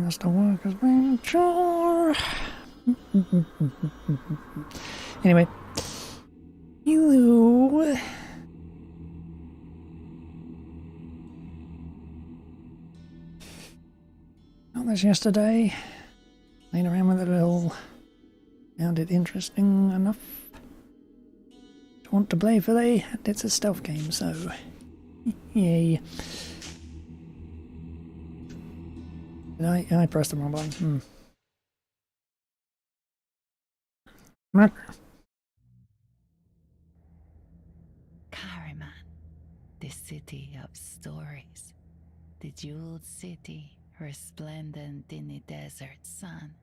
this to work as being sure. Anyway. Hello. Got this yesterday. Played around with it a little. Found it interesting enough to want to play fully. And it's a stealth game, so yay. I pressed the wrong button. Kariman, the city of stories, the jeweled city resplendent in the desert sun,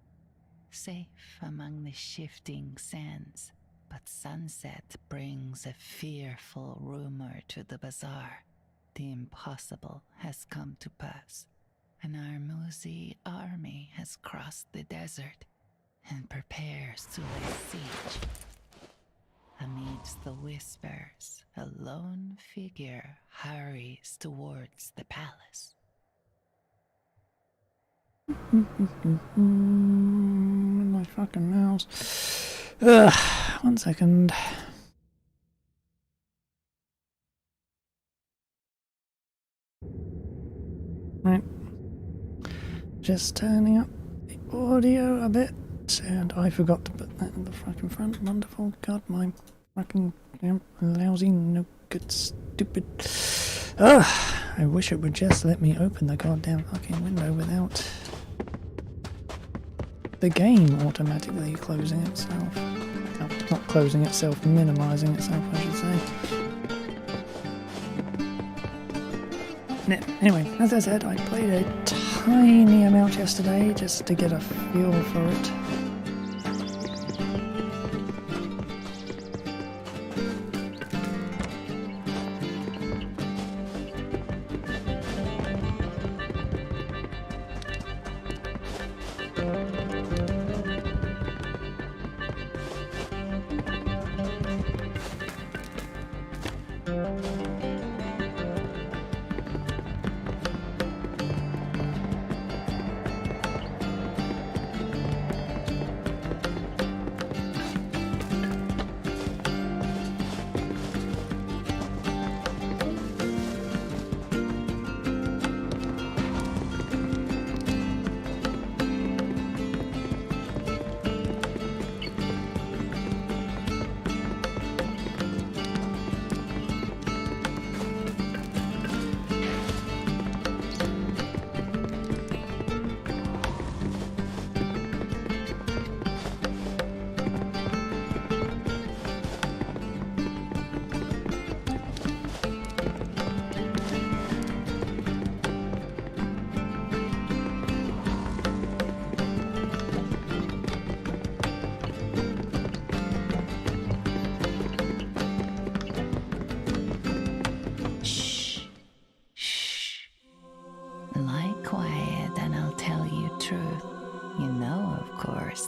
safe among the shifting sands, but sunset brings a fearful rumor to the bazaar. The impossible has come to pass. An Armuzi army has crossed the desert and prepares to lay siege. Amidst the whispers, a lone figure hurries towards the palace. My fucking mouse. 1 second. Right. Just turning up the audio a bit, and I forgot to put that in the fucking front. Wonderful. God, my fucking lousy, no good, stupid. I wish it would just let me open the goddamn fucking window without the game automatically closing itself. Oh, not closing itself, minimizing itself, I should say. Anyway, as I said, I played a tiny amount yesterday just to get a feel for it.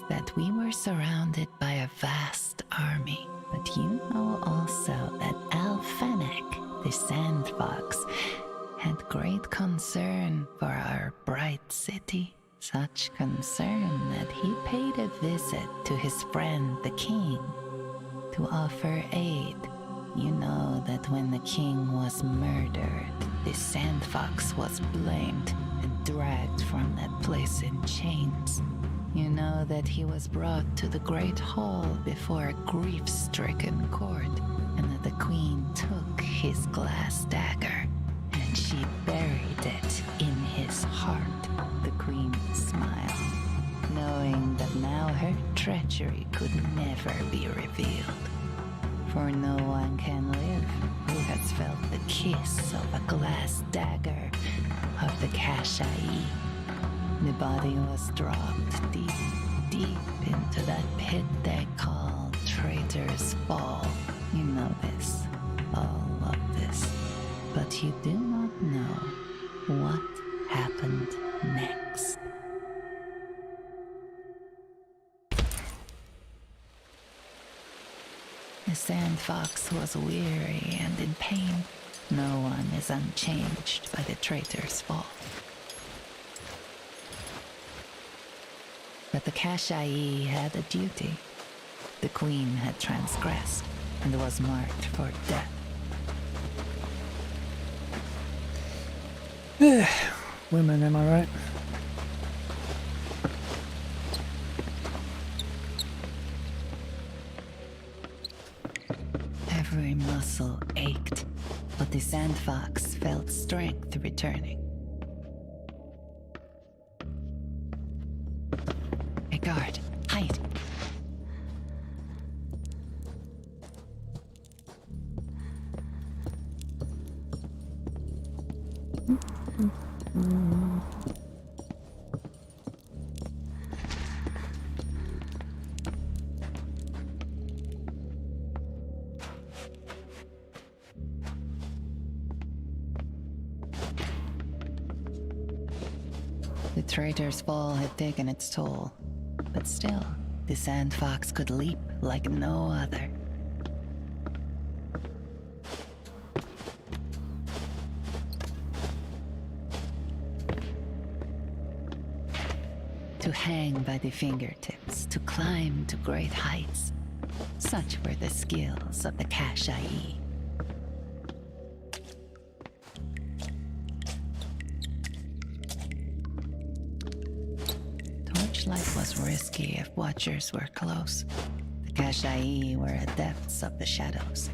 That we were surrounded by a vast army, but you know also that Fennec, the Sandfox, had great concern for our bright city, such concern that he paid a visit to his friend the king to offer aid. You know that when the king was murdered, the Sandfox was blamed and dragged from that place in chains. You know that he was brought to the great hall before a grief-stricken court, and that the queen took his glass dagger, and she buried it in his heart. The queen smiled, knowing that now her treachery could never be revealed. For no one can live who has felt the kiss of a glass dagger of the Kashai. The body was dropped deep, deep into that pit they call Traitor's Fall. You know this, all of this, but you do not know what happened next. The Sandfox was weary and in pain. No one is unchanged by the Traitor's Fall. But the Kashai had a duty. The queen had transgressed and was marked for death. Women, am I right? Every muscle ached, but the Sandfox felt strength returning. A guard, hide! The traitor's fall had taken its toll, but still, the Sandfox could leap like no other. To hang by the fingertips, to climb to great heights. Such were the skills of the Kashai. Torchlight was risky if watchers were close. The Kashai were at depths of the shadows.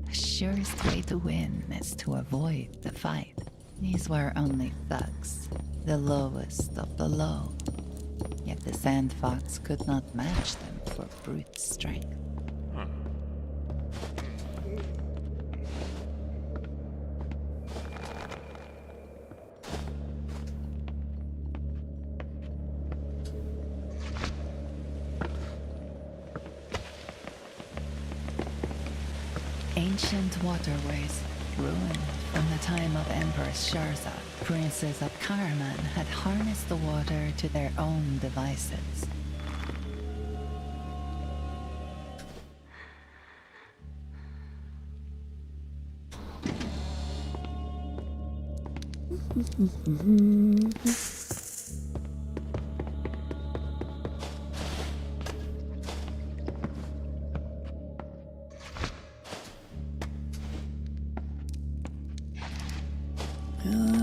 The surest way to win is to avoid the fight. These were only thugs, the lowest of the low. Yet the Sandfox could not match them for brute strength. Ancient waterways, ruined from the time of Empress Sharza, princes of Karaman had harnessed the water to their own devices.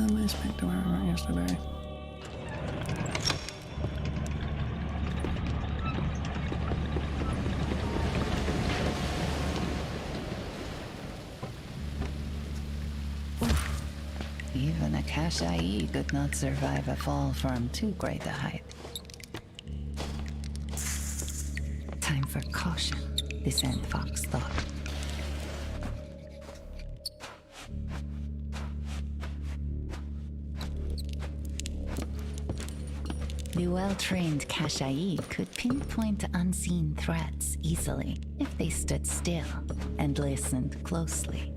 Let's back to where I went yesterday. Even a Kashai could not survive a fall from too great a height. Time for caution, the Sandfox thought. The well-trained Kashai could pinpoint unseen threats easily if they stood still and listened closely.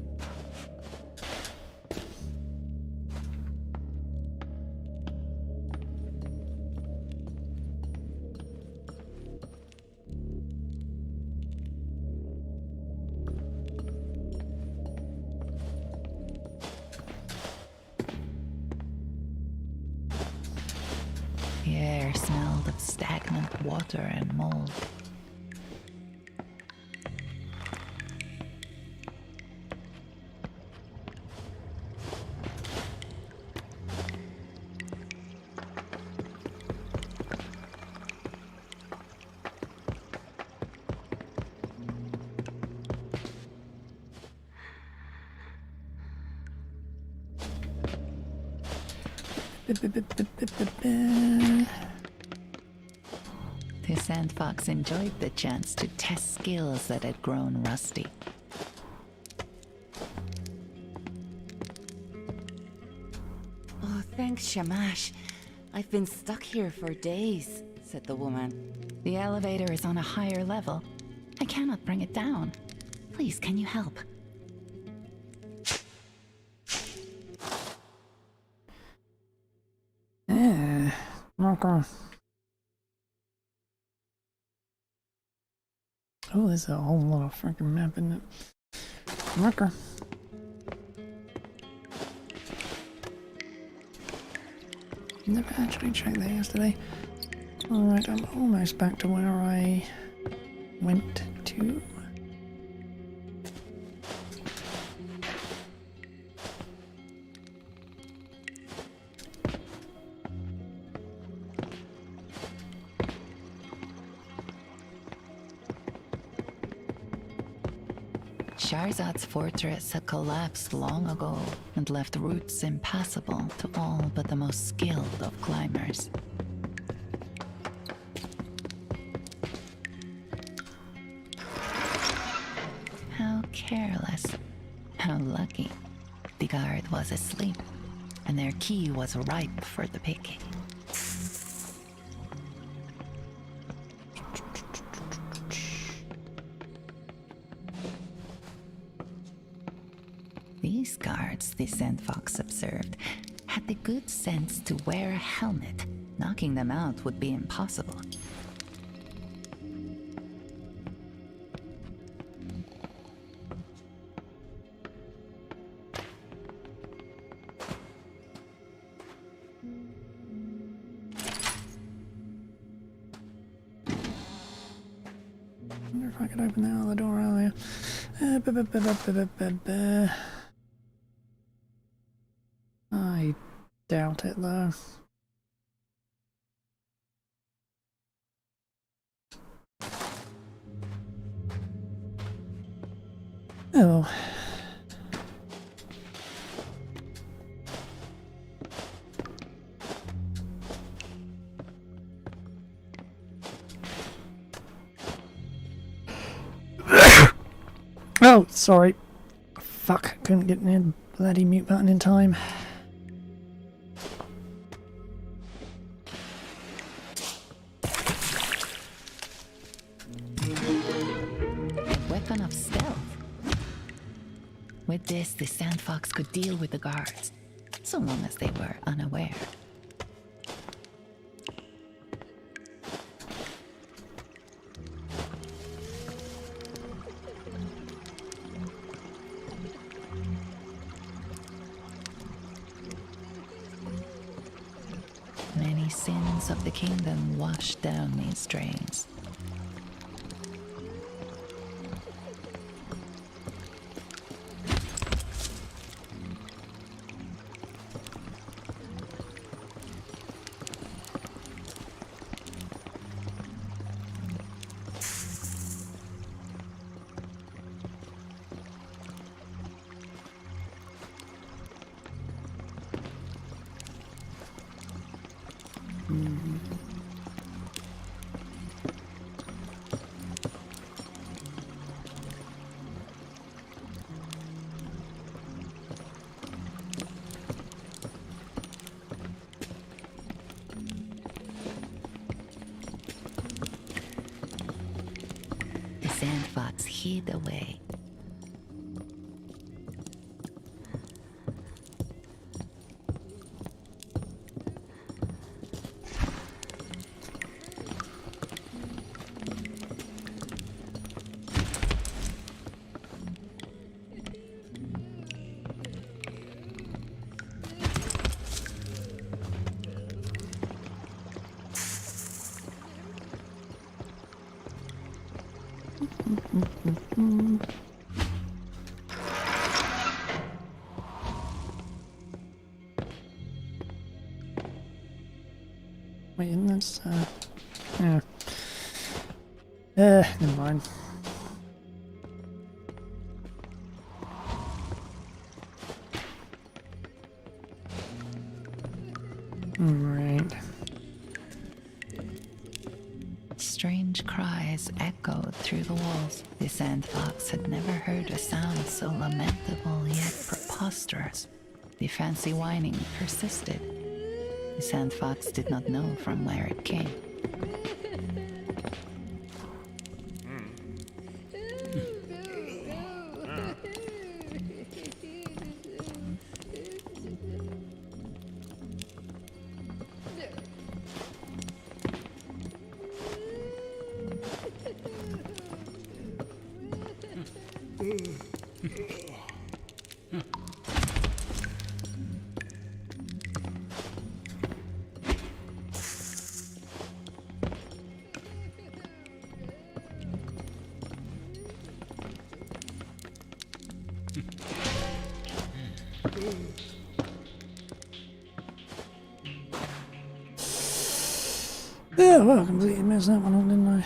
The air smelled of stagnant water and mold. The Sandfox enjoyed the chance to test skills that had grown rusty. Oh, thanks, Shamash. I've been stuck here for days, said the woman. The elevator is on a higher level. I cannot bring it down. Please, can you help? Okay. Oh, there's a whole lot of freaking map in it. Okay. Never actually checked that yesterday. Alright, I'm almost back to where I went to. Shahrazad's fortress had collapsed long ago and left routes impassable to all but the most skilled of climbers. How careless. How lucky. The guard was asleep, and their key was ripe for the picking. These guards, the Sandfox observed, had the good sense to wear a helmet. Knocking them out would be impossible. I wonder if I could open that other door earlier. I doubt it though. Oh. Oh, sorry. Fuck, couldn't get the bloody mute button in time. A weapon of stealth. With this, the Sandfox could deal with the guards, so long as they were unaware. Many sins of the kingdom washed down these drains. The Sandfox hid away. Wait, and that's yeah. Never mind. Alright. Strange cries echoed through the walls. The Sandfox had never heard a sound so lamentable yet preposterous. The fancy whining persisted. The Sandfox did not know from where it came. Yeah, well, I completely messed that one up, didn't I?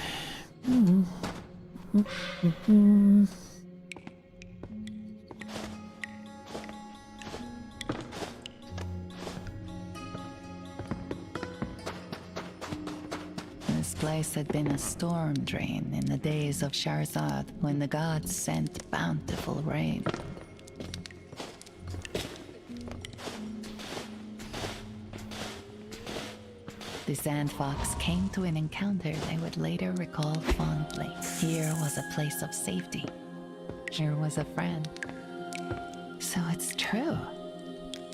This place had been a storm drain in the days of Sharzad, when the gods sent bountiful rain. The Sandfox came to an encounter they would later recall fondly. Here was a place of safety. Here was a friend. So it's true.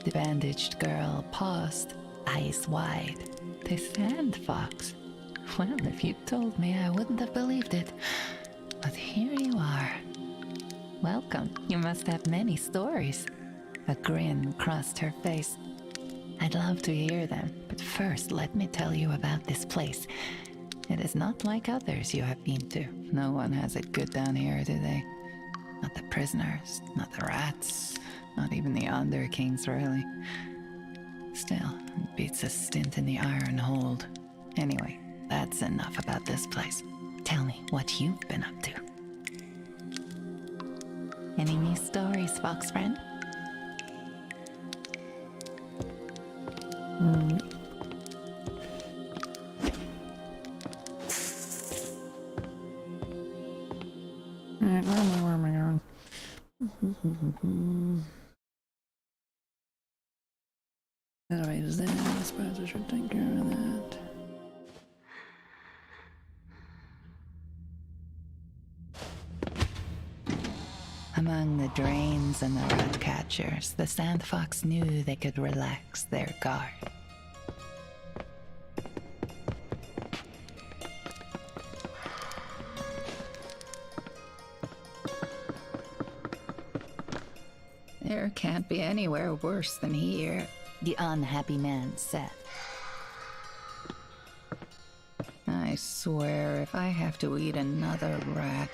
The bandaged girl paused, eyes wide. The Sandfox. Well, if you'd told me, I wouldn't have believed it. But here you are. Welcome. You must have many stories. A grin crossed her face. I'd love to hear them, but first let me tell you about this place. It is not like others you have been to. No one has it good down here, do they? Not the prisoners, not the rats, not even the Underkings, really. Still, it beats a stint in the Iron Hold. Anyway, that's enough about this place. Tell me what you've been up to. Any new stories, fox friend? Alright, where am I going? Elevators there, I suppose I should take care of that. Among the drains and the rat catchers, the Sandfox knew they could relax their guard. There can't be anywhere worse than here, the unhappy man said. I swear, if I have to eat another rat...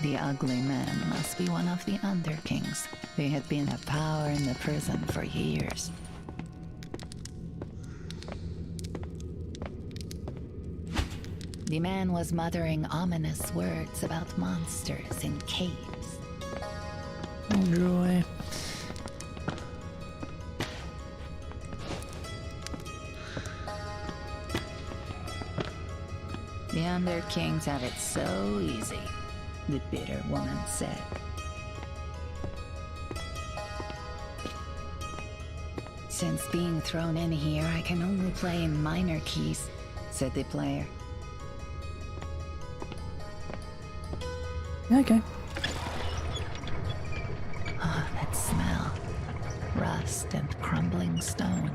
The ugly man must be one of the Underkings. They had been a power in the prison for years. The man was muttering ominous words about monsters in caves. Oh joy. The Underkings have it so easy, the bitter woman said. Since being thrown in here, I can only play in minor keys, said the player. Okay. Oh, that smell. Rust and crumbling stone.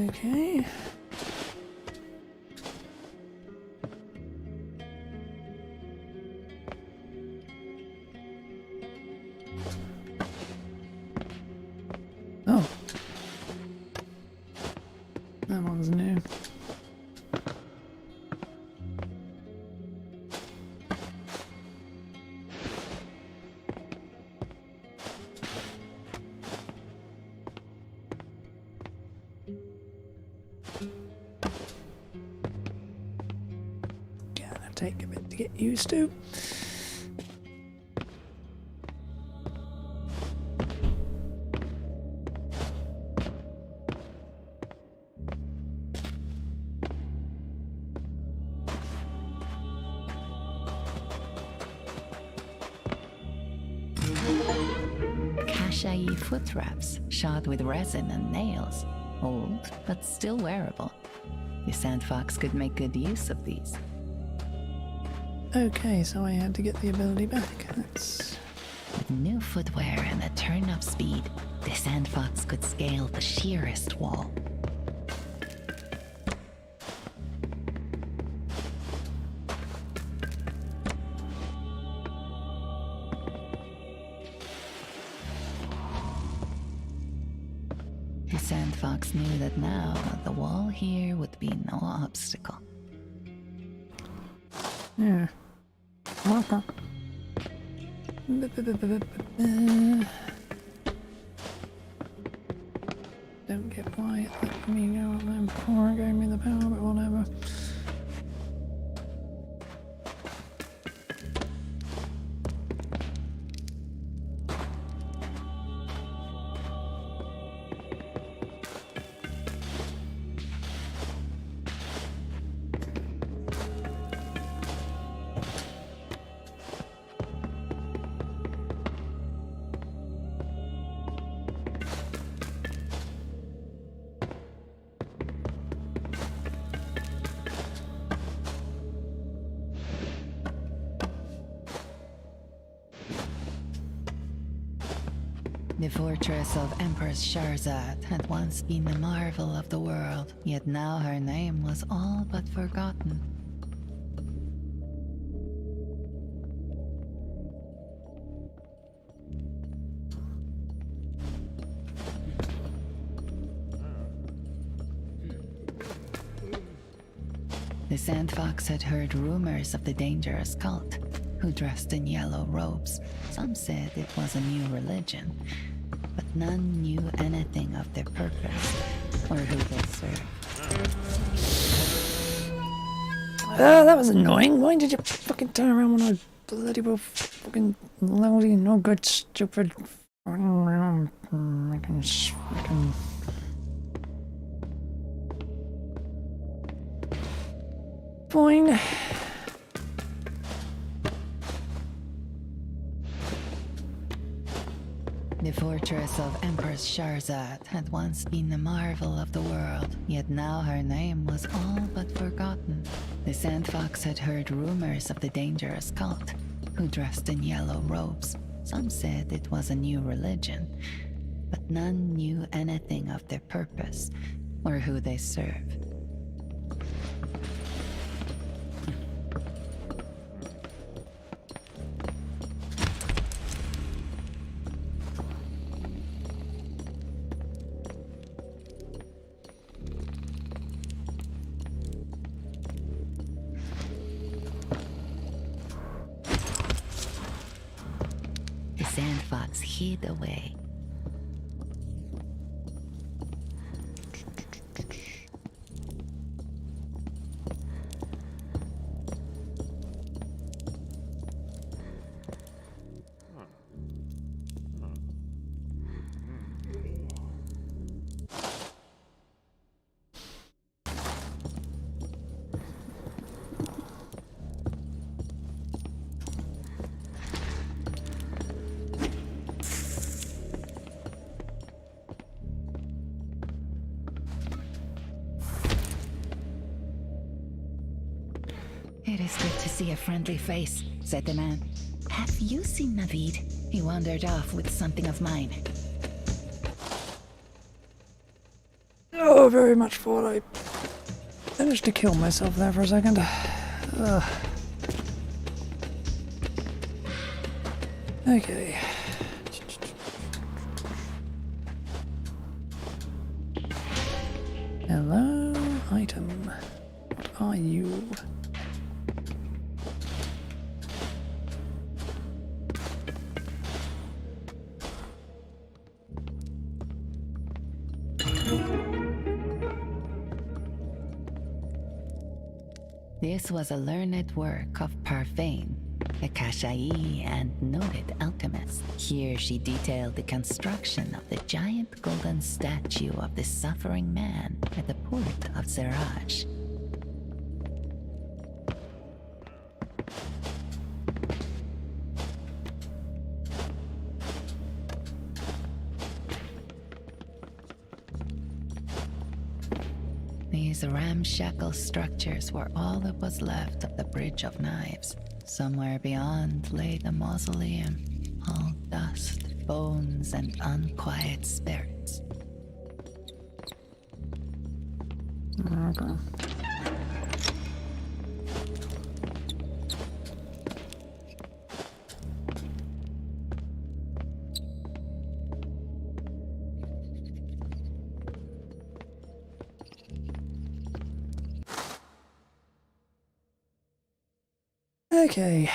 Okay. Oh. That one's new. Gonna take a bit to get used to. Kashai foot wraps, shod with resin and nails. Old, but still wearable. The Sandfox could make good use of these. Okay, so I had to get the ability back. That's... With new footwear and a turn of speed, the Sandfox could scale the sheerest wall. The Sandfox knew that now the wall here would be no obstacle. Yeah. Okay. Don't get why it let me go up there before it gave me the power, but whatever. The fortress of Empress Sharzad had once been the marvel of the world, yet now her name was all but forgotten. The Sandfox had heard rumors of the dangerous cult, who dressed in yellow robes. Some said it was a new religion, but none knew anything of their purpose or who they served. That was annoying. Why did you fucking turn around when I bloody well fucking lousy, no good, stupid fucking fine. The fortress of Empress Sharzad had once been the marvel of the world, yet now her name was all but forgotten. The Sandfox had heard rumors of the dangerous cult, who dressed in yellow robes. Some said it was a new religion, but none knew anything of their purpose or who they served. The Sandfox hid away. It is good to see a friendly face, said the man. Have you seen Navid? He wandered off with something of mine. Oh, very much thought I managed to kill myself there for a second. Okay. Hello, item. What are you? This was a learned work of Parvain, a Kashai and noted alchemist. Here she detailed the construction of the giant golden statue of the suffering man at the port of Zeraj. These ramshackle structures were all that was left of the Bridge of Knives. Somewhere beyond lay the mausoleum, all dust, bones, and unquiet spirits. Okay. Okay.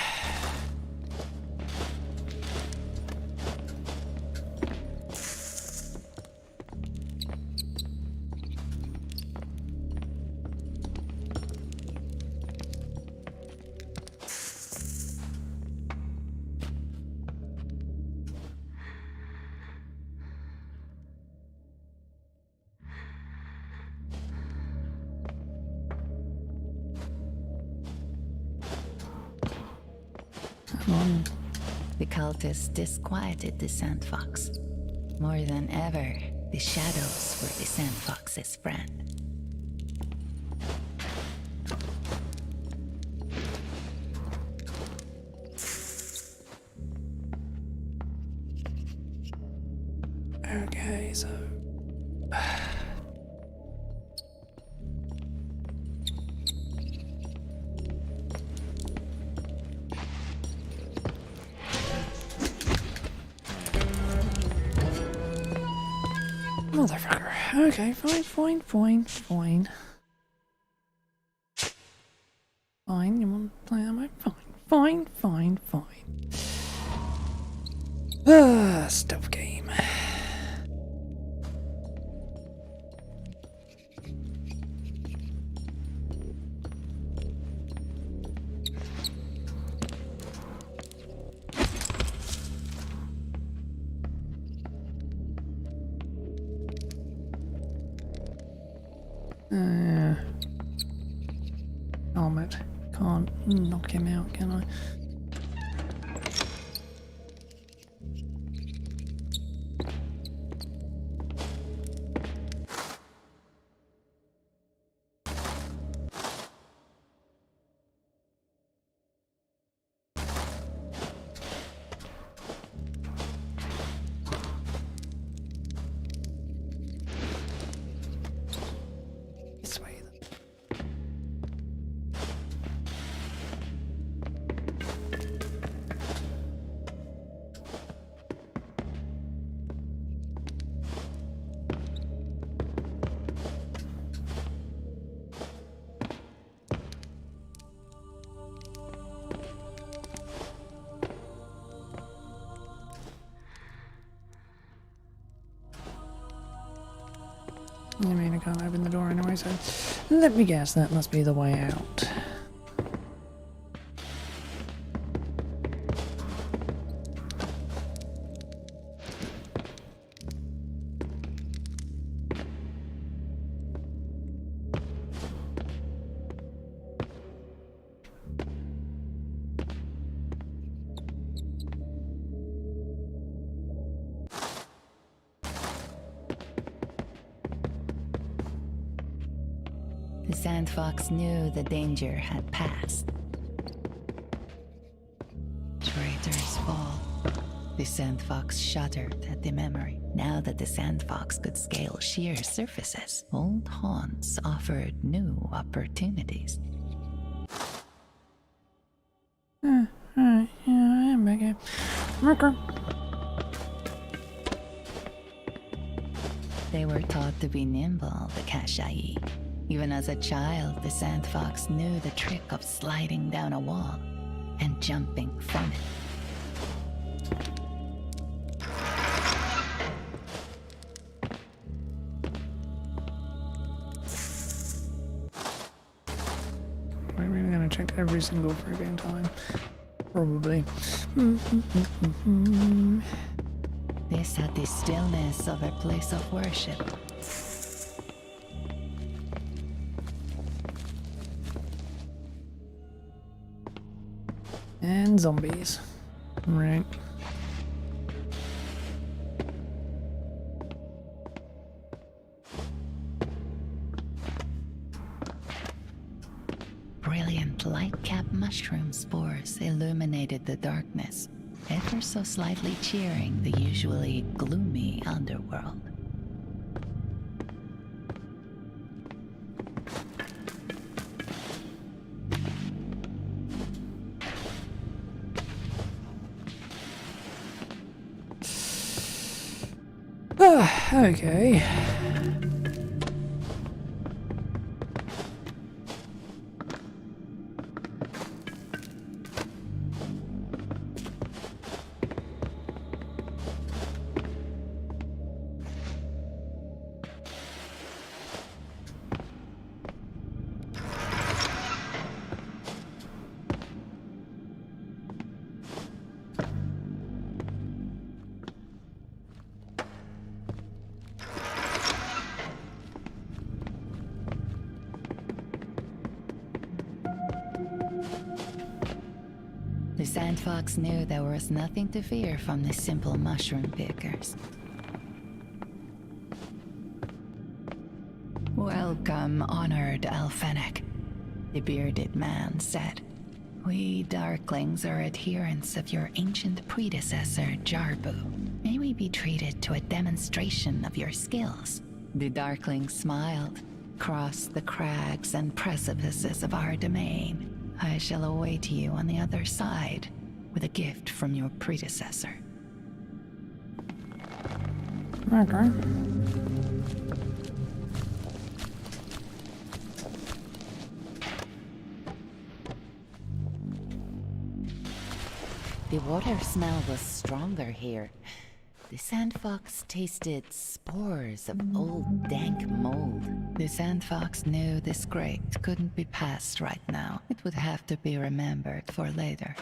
Come on. The cultists disquieted the Sandfox. More than ever, the shadows were the Sandfox's friend. Okay, so. Motherfucker. Okay, fine. Fine, you want to play that way? Fine. Stealth game. Helmet. Can't knock him out, can I? This way then. I mean, I can't open the door anyway, so let me guess, that must be the way out. The Sandfox knew the danger had passed. Traitors fall. The Sandfox shuddered at the memory. Now that the Sandfox could scale sheer surfaces, old haunts offered new opportunities. Alright, yeah, I am back here. Okay. They were taught to be nimble, the Kashai. Even as a child, the Sandfox knew the trick of sliding down a wall and jumping from it. We're really gonna check every single freaking time. Probably. This had the stillness of a place of worship. And zombies. Right. Brilliant light-capped mushroom spores illuminated the darkness. ever so slightly cheering the usually gloomy underworld. Okay. The Sandfox knew there was nothing to fear from the simple mushroom pickers. Welcome, honored Alfenic, the bearded man said. We Darklings are adherents of your ancient predecessor, Jarbu. May we be treated to a demonstration of your skills? The Darkling smiled, crossed the crags and precipices of our domain. I shall await you on the other side with a gift from your predecessor. Okay. The water smell was stronger here. The Sandfox tasted spores of old dank mold. The Sandfox knew this grate couldn't be passed right now. It would have to be remembered for later.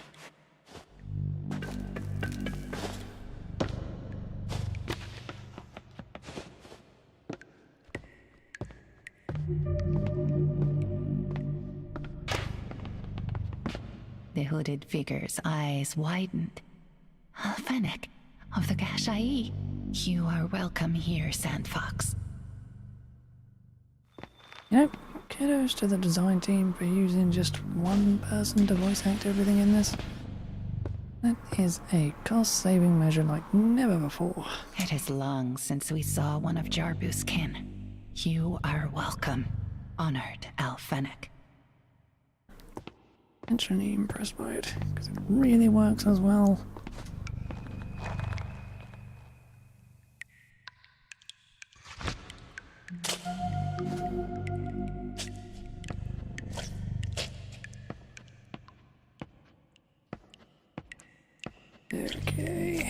The hooded figure's eyes widened. Alfenic of the Gashai, you are welcome here, Sandfox. You know, kudos to the design team for using just one person to voice act everything in this. That is a cost-saving measure like never before. It is long since we saw one of Jarbu's kin. You are welcome, honored Alfenic. Actually impressed by it, because it really works as well. Okay.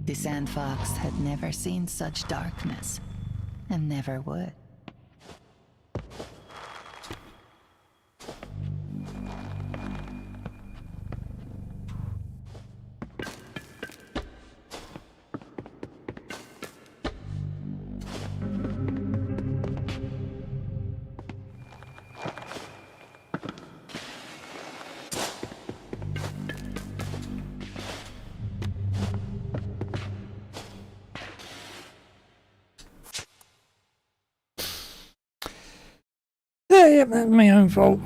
The Sandfox had never seen such darkness, and never would. Yep, that's my own fault.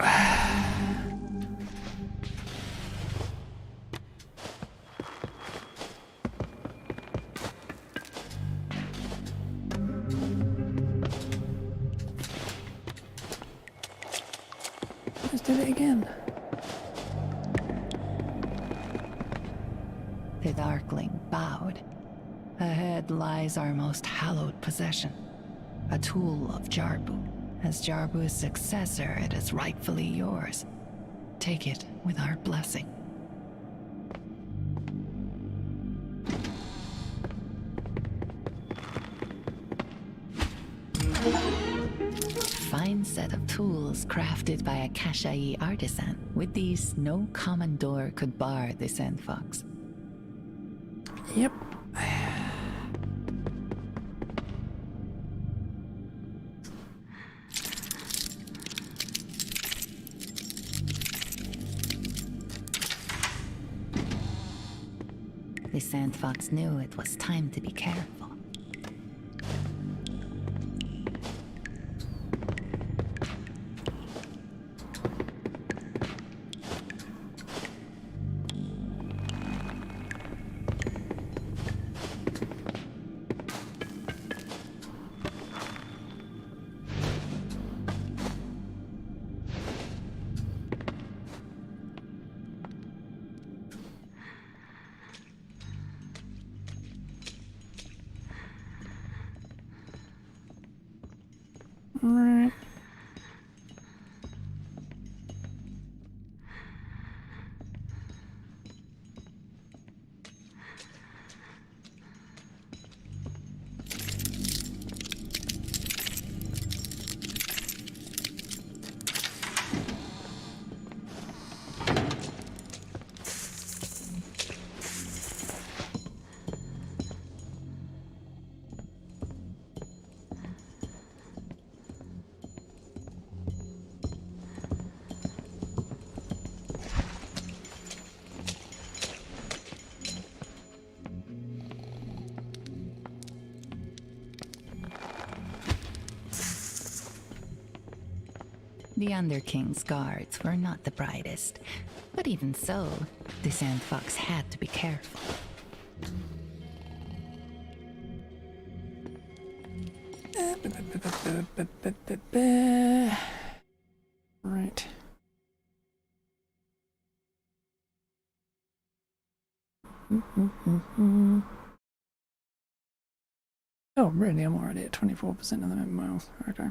Just did it again. The Darkling bowed. Ahead lies our most hallowed possession, a tool of Jarbu. As Jarbu's successor, it is rightfully yours. Take it with our blessing. Fine set of tools crafted by a Kashai artisan. With these, no common door could bar the Sandfox. Yep. The Sandfox knew it was time to be careful. Alright. The Underking's guards were not the brightest, but even so, the Sandfox had to be careful. Right. Oh, really? I'm already at 24% of the miles. Okay.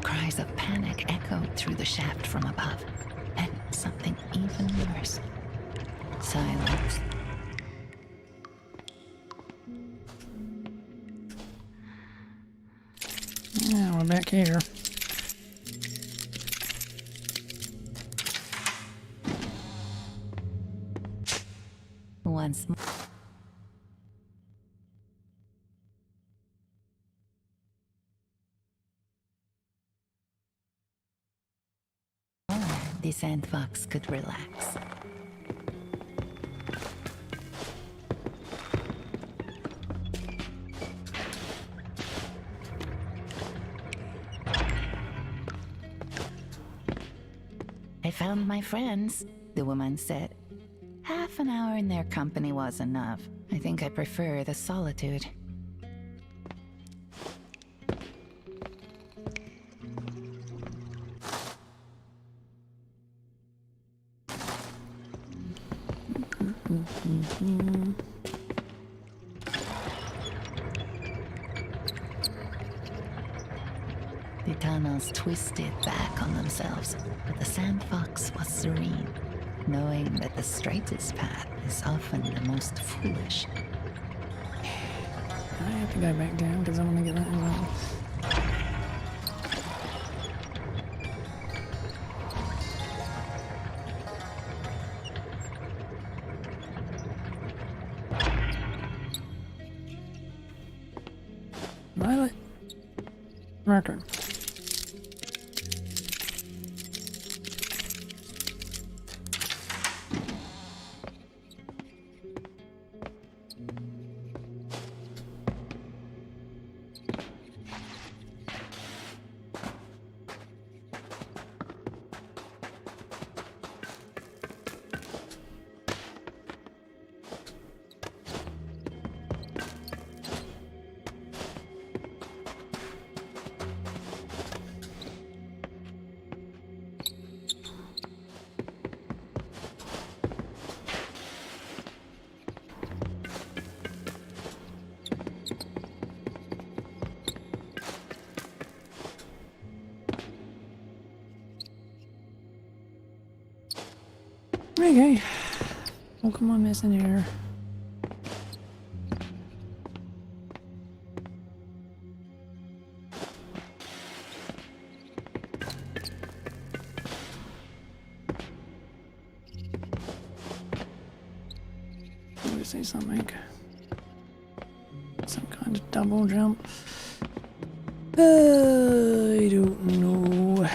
Cries of panic echoed through the shaft from above, and something even worse. Silence. Yeah, we're back here. Once more. The Sandfox could relax. I found my friends, the woman said. Half an hour in their company was enough. I think I prefer the solitude. The tunnels twisted back on themselves, but the Sandfox was serene, knowing that the straightest path is often the most foolish. I have to go back down because I want to get that as well. Violet. Marker. Okay. Oh, come on, messenger. Let me see something. Some kind of double jump. I don't know.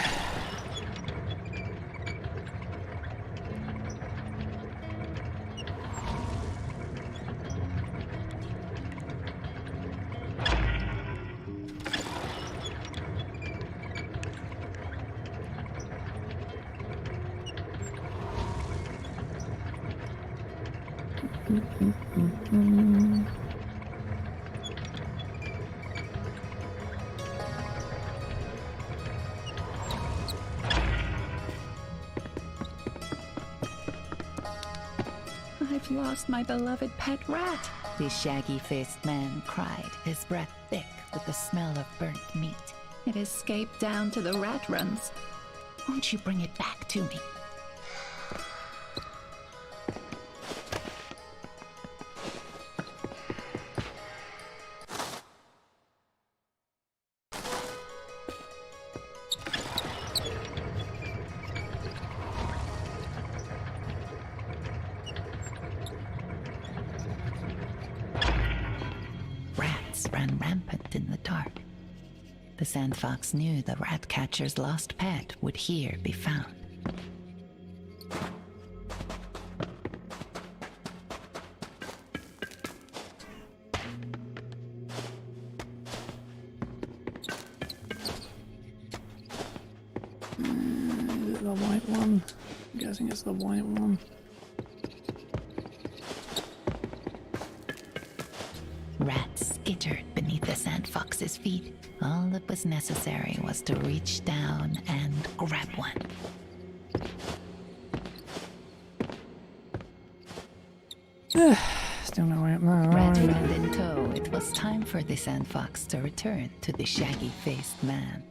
I've lost my beloved pet rat. The shaggy-faced man cried, his breath thick with the smell of burnt meat. It escaped down to the rat runs. Won't you bring it back to me? Rats ran rampant in the dark. The Sandfox knew the rat catcher's lost pet would here be found. Is it the white one? I'm guessing it's the white one. Rats skittered beneath the Sandfox's feet. All that was necessary was to reach down and grab one. Still no way up there. Rat friend in tow, it was time for the Sandfox to return to the shaggy-faced man.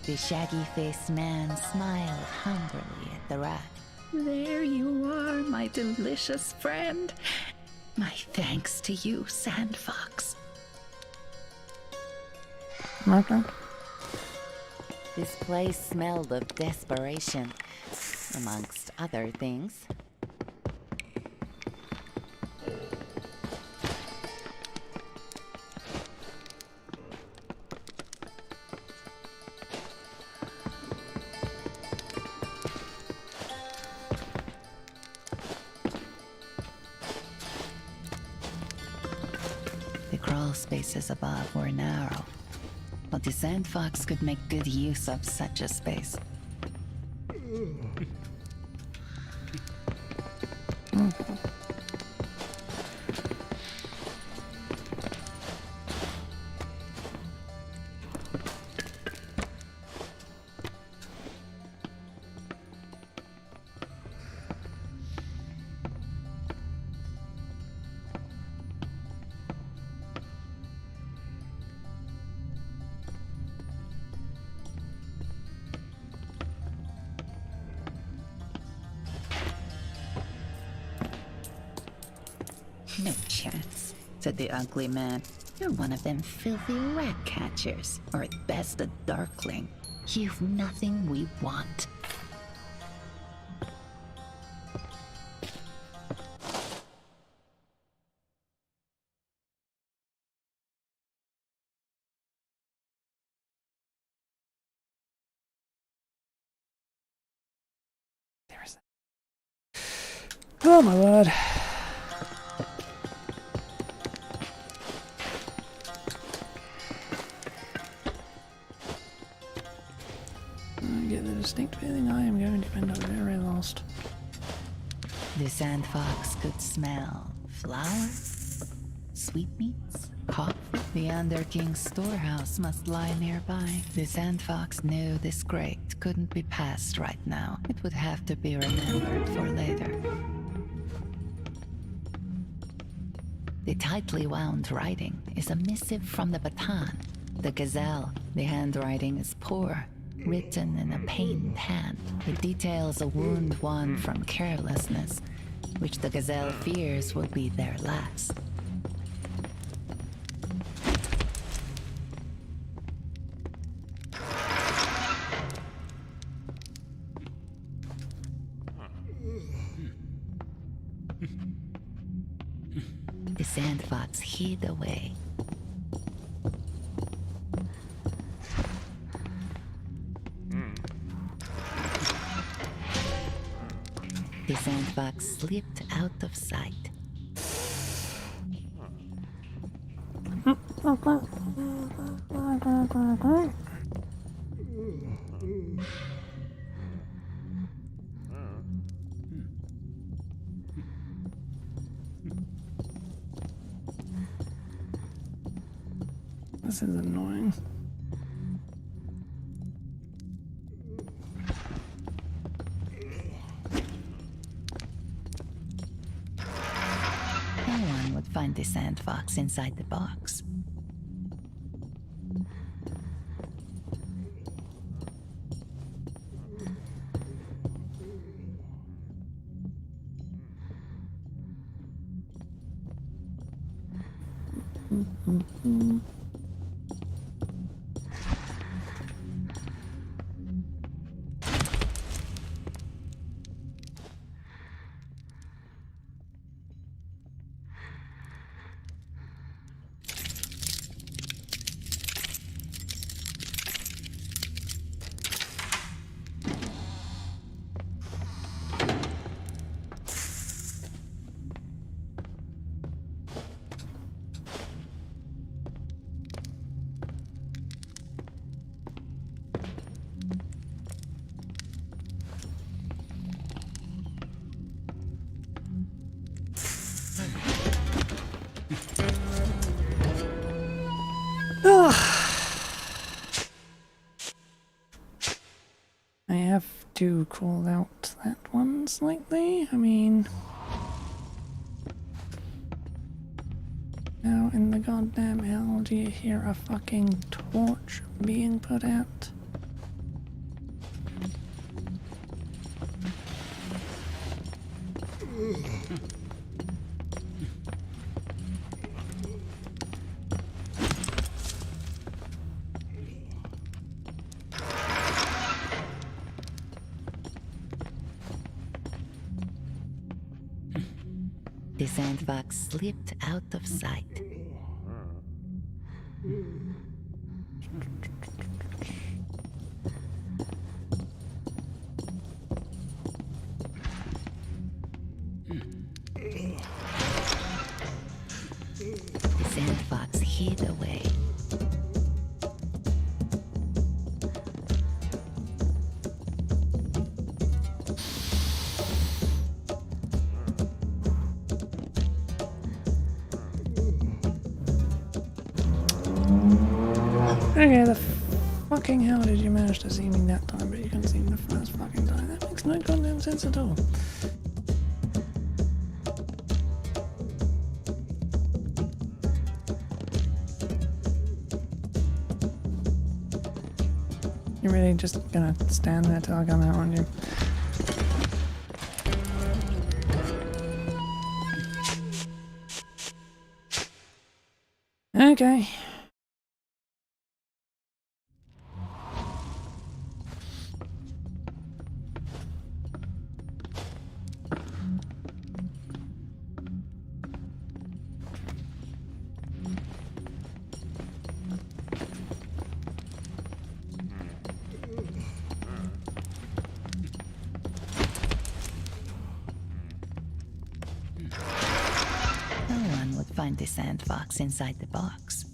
The shaggy-faced man smiled hungrily at the rat. There you are, my delicious friend. My thanks to you, Sandfox. Okay. This place smelled of desperation, amongst other things. The crawl spaces above were narrow, but the Sandfox could make good use of such a space. No chance, said the ugly man. You're one of them filthy rat catchers, or at best a darkling. You've nothing we want. There's that. Oh my word. distinct feeling I am going to end up very lost. The Sandfox could smell flowers, sweetmeats, coffee. The Underking's storehouse must lie nearby. The Sandfox knew this grate couldn't be passed right now. It would have to be remembered for later. The tightly wound writing is a missive from the pt1, the gazelle. The handwriting is poor, written in a pained hand. It details a wound won from carelessness, which the gazelle fears will be their last. The Sandfox hid away. The Sandfox slipped out of sight. This is annoying. No one would find the Sandfox inside the box. I have to call out that one slightly. I mean, how in the goddamn hell do you hear a fucking torch being put out? The Sandfox slipped out of sight. The Sandfox hid away. Okay, the fucking hell did you manage to see me that time, but you couldn't see me the first fucking time? That makes no goddamn sense at all. You're really just gonna stand there till I come out on you? Okay. No one would find the Sandfox inside the box.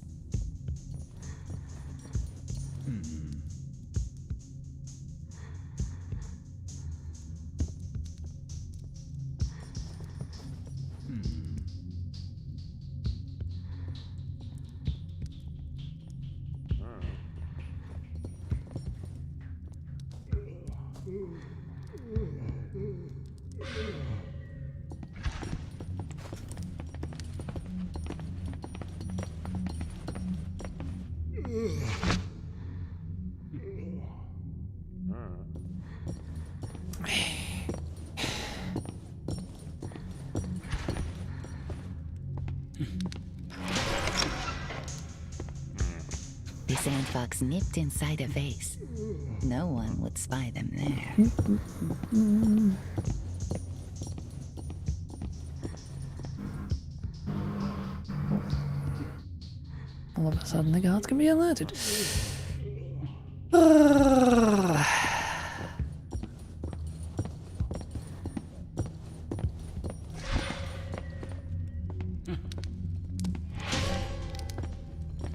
The Sandfox nipped inside a vase. No one would spy them there. All of a sudden, the guards can be alerted.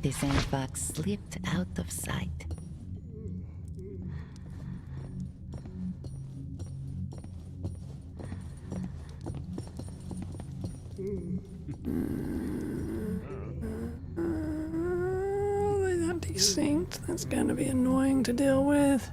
The Sandfox slipped out of sight. They are desynced. That's going to be annoying to deal with.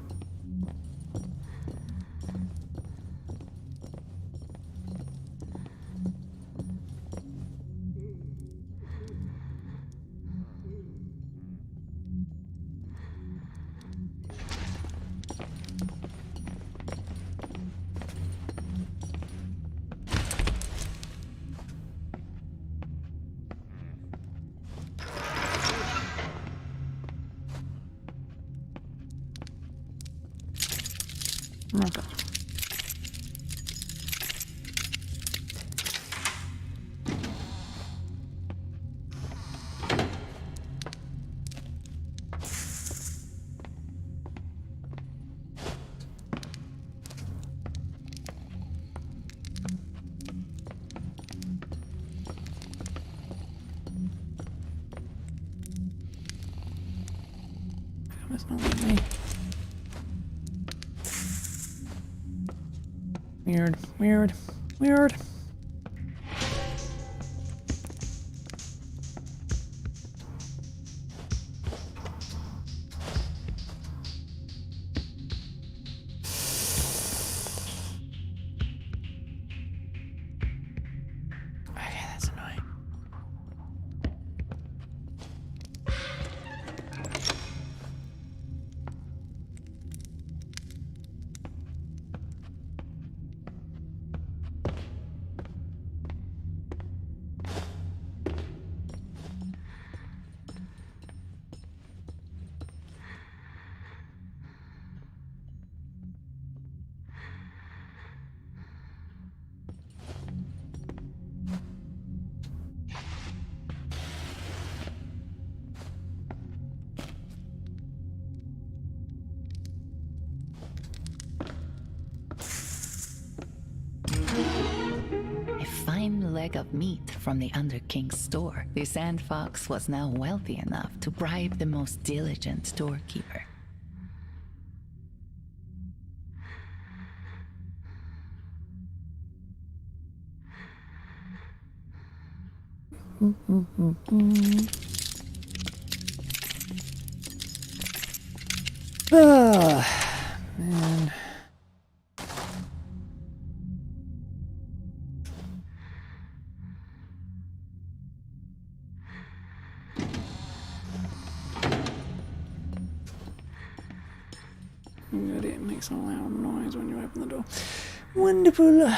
Okay. It's not like me. Weird, weird, weird. Okay, that's annoying. A fine leg of meat from the Underking's store. The Sandfox was now wealthy enough to bribe the most diligent storekeeper. Man. Good, it makes a loud noise when you open the door. Wonderful.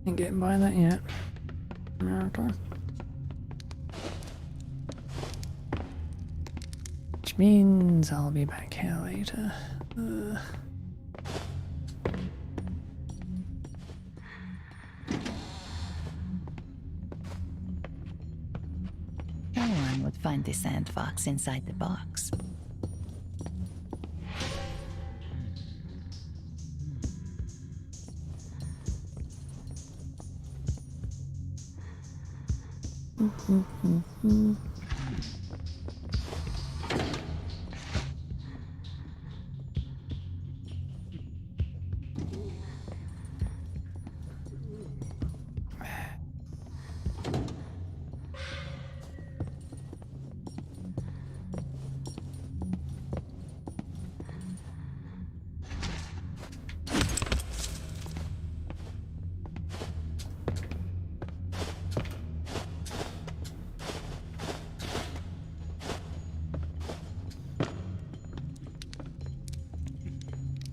Ain't getting by that yet. Okay. Which means I'll be back here later. No one would find the Sandfox inside the box.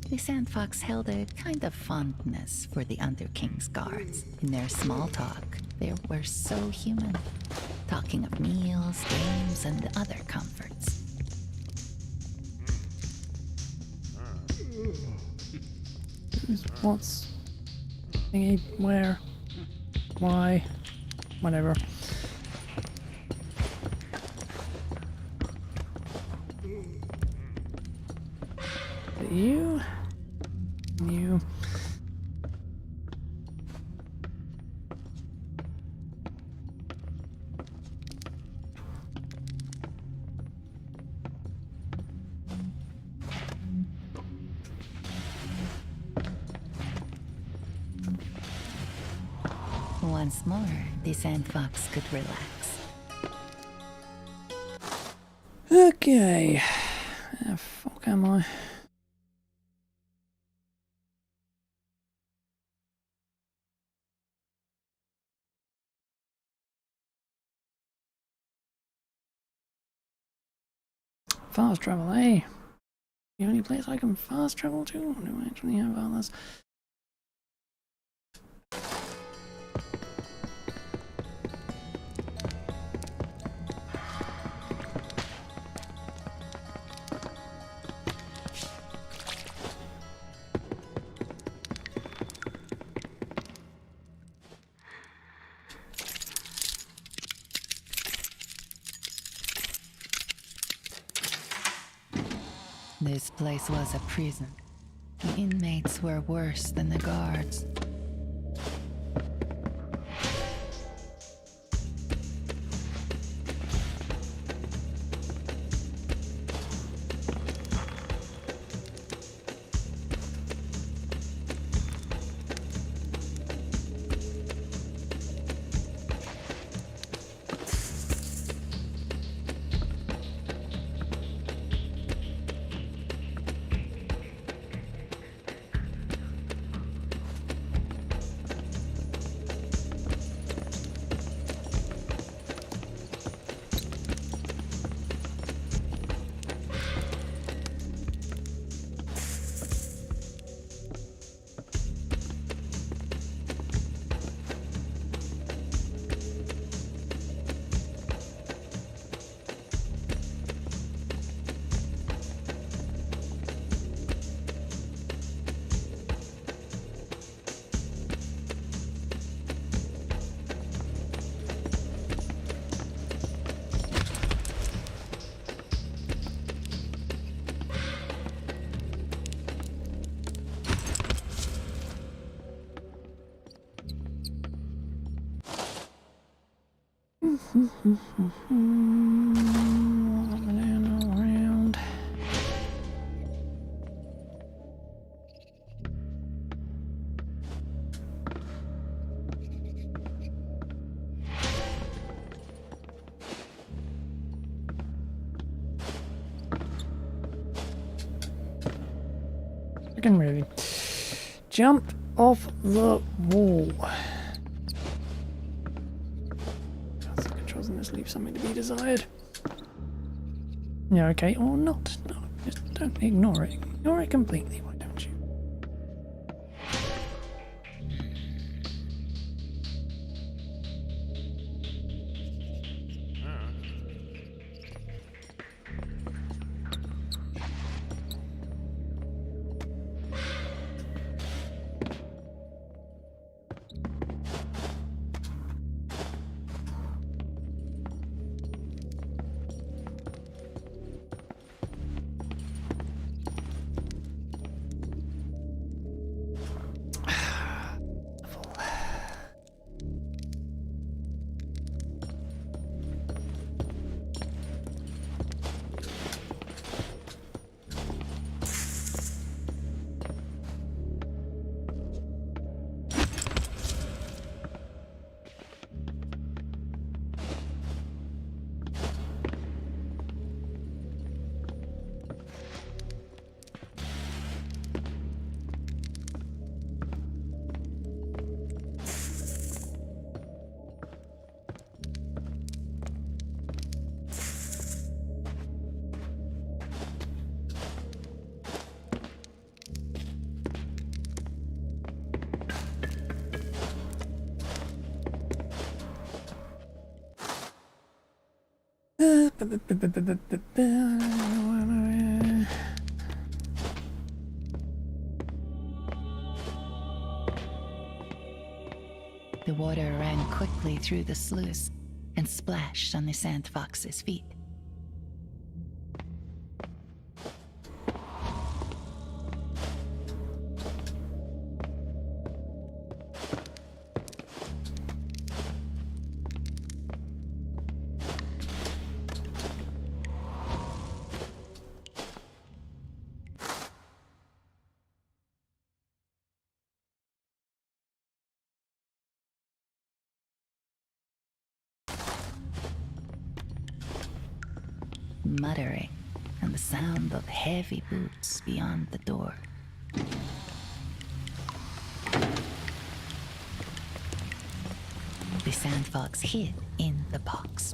The Sandfox held a kind of fondness for the Underking's guards. In their small talk, they were so human, talking of meals, games, and other comforts. What's thingy? Where? Why? Whatever. But you? You. Once more, the Sandfox could relax. Okay. The fuck am I? Fast travel, eh? The only place I can fast travel to? Or do I actually have others? This place was a prison. The inmates were worse than the guards. Around. I can really jump off the wall. The controls in this leave something to be desired. Yeah, okay, or not. No, just don't ignore it. Ignore it completely, why don't you? The water ran quickly through the sluice and splashed on the Sandfox's feet. Muttering and the sound of heavy boots beyond the door. The Sandfox hid in the box.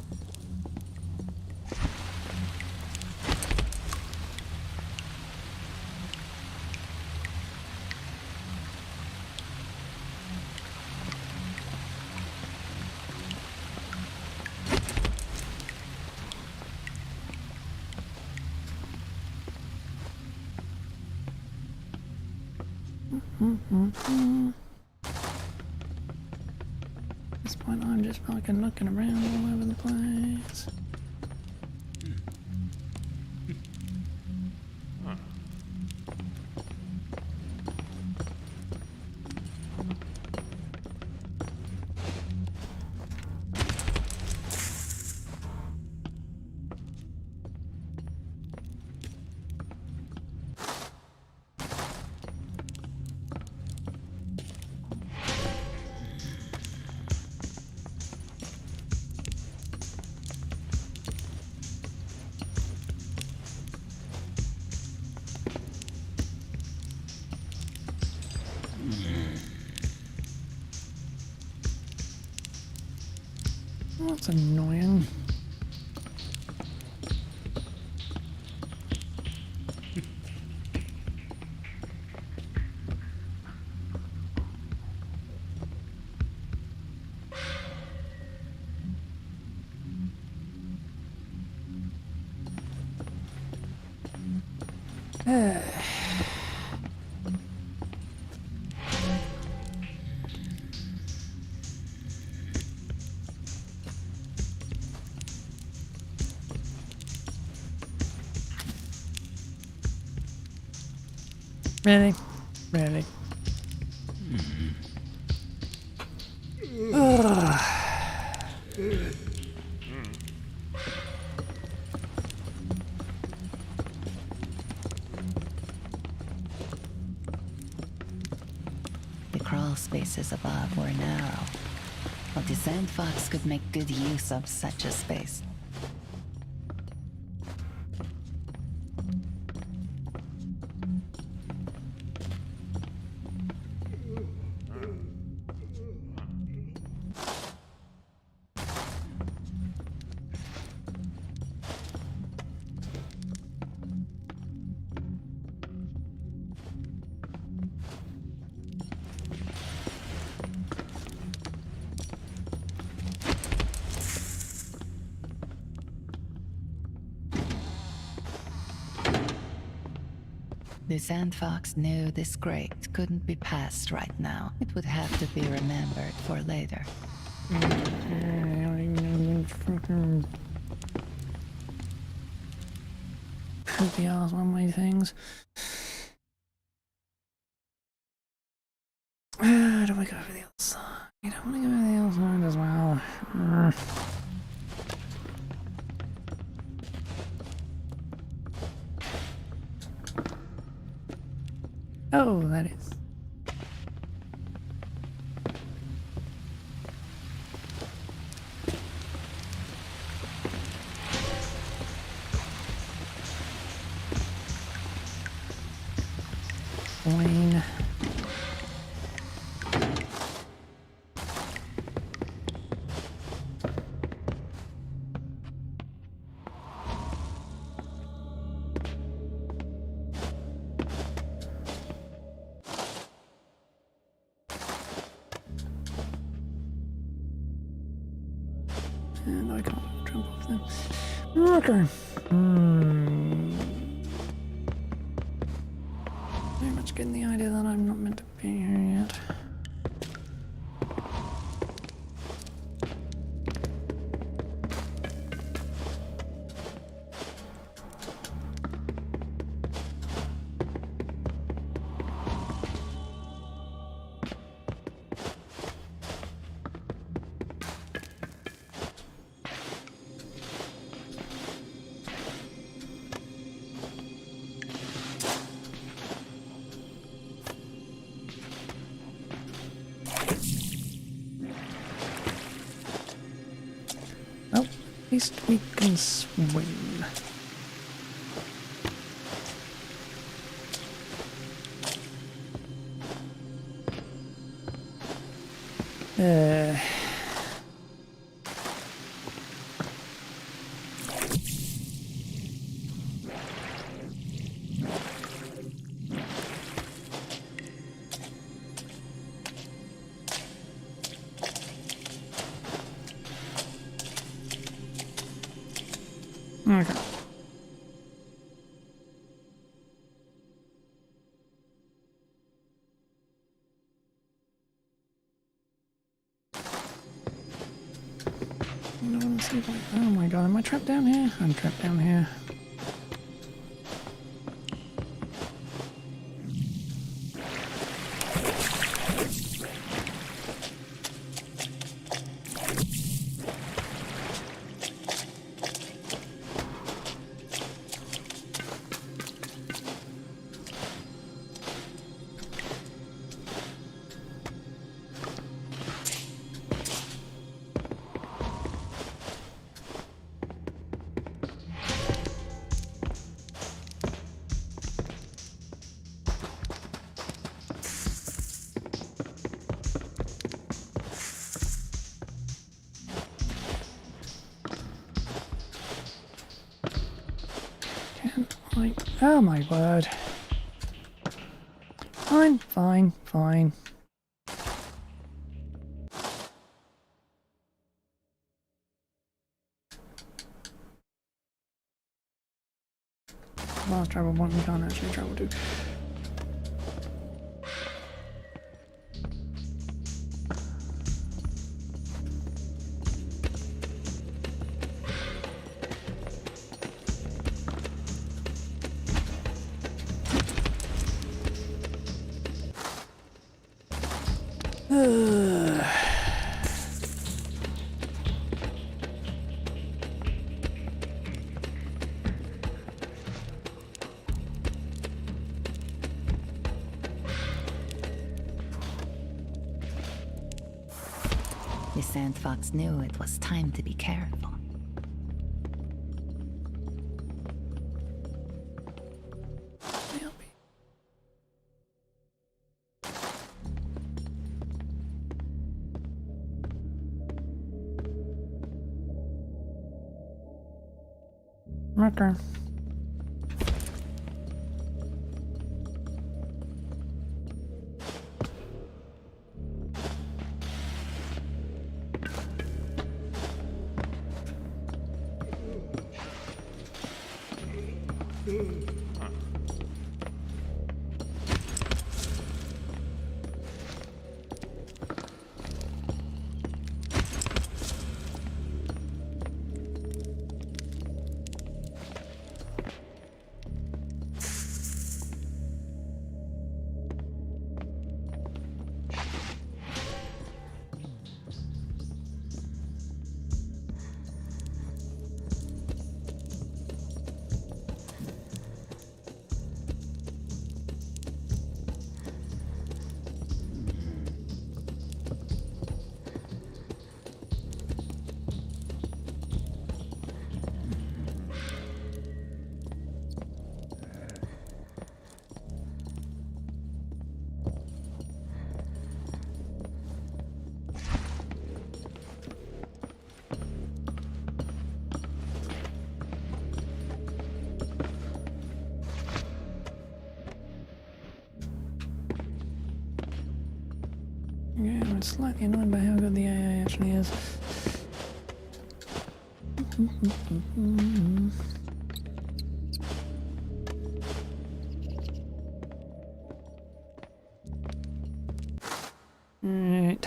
At this point, I'm just fucking looking around all over the place. That's annoying. Really? Really? Ugh. The crawl spaces above were narrow, but the Sandfox could make good use of such a space. The Sandfox knew this grate couldn't be passed right now. It would have to be remembered for later. Creepy ass one-way things. Do I go over the other side? I want to go over the other side as well. Oh, that is. Wayne. And I can't jump off them. Okay. Very much getting the idea that I'm not meant to be here yet. Well, at least we can swim. Uh... Okay. Oh my god, am I trapped down here? I'm trapped down here. Oh my word. Fine, fine, fine. Last travel one we can't actually travel to. The Sandfox knew it was time to be careful. Okay. Yeah, I'm slightly annoyed by how good the AI actually is. Right.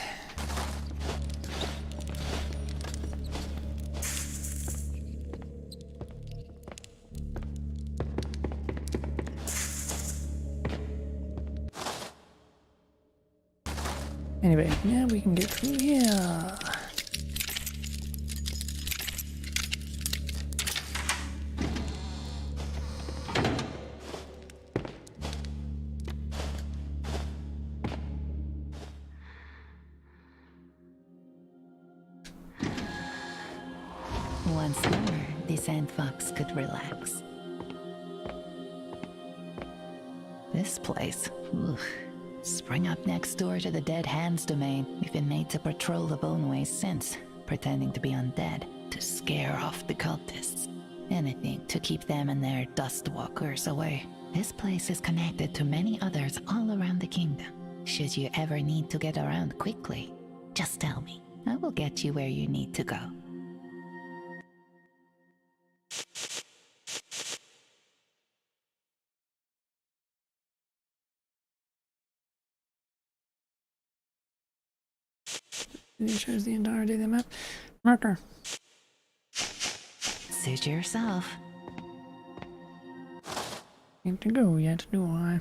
Anyway, now we can get through here. Once more, the Sandfox could relax. This place, sprung up next door to the Dead Hands domain. We've been made to patrol the Boneways since, pretending to be undead, to scare off the cultists. Anything to keep them and their dustwalkers away. This place is connected to many others all around the kingdom. Should you ever need to get around quickly, just tell me. I will get you where you need to go. It shows the entirety of the map. Marker. Suit yourself. Need to go yet, do I?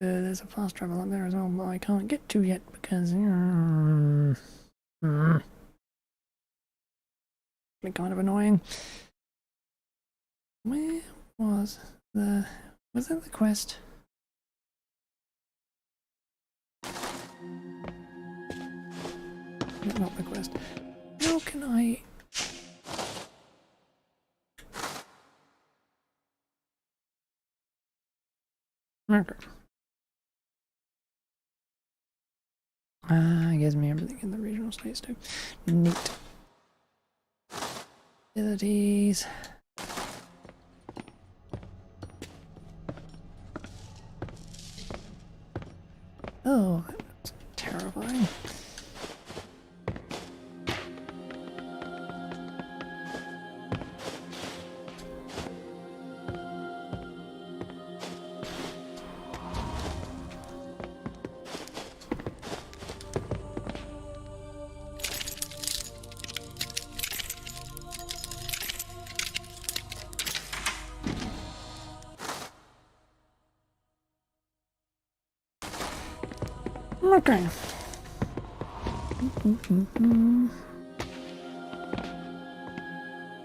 There's a fast travel up there as well, but I can't get to yet because it's kind of annoying. Where was that the quest? No, not the quest. How can I? Marker. Gives me everything in the regional states too. Neat. Abilities. Oh, that's terrifying. Okay.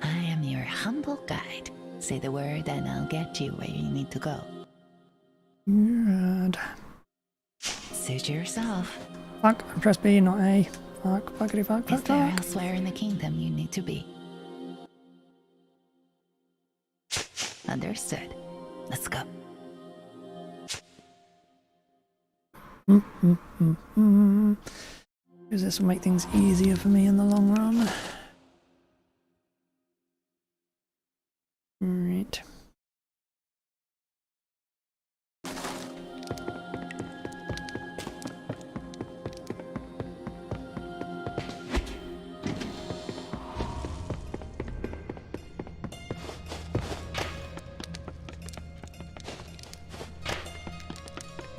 I am your humble guide. Say the word and I'll get you where you need to go. Good. Suit yourself. Fuck, I pressed B, not A. Fuck, fuckity fuck, Is fuck, there fuck. elsewhere in the kingdom you need to be? Understood. Let's go. Because this will make things easier for me in the long run. Right.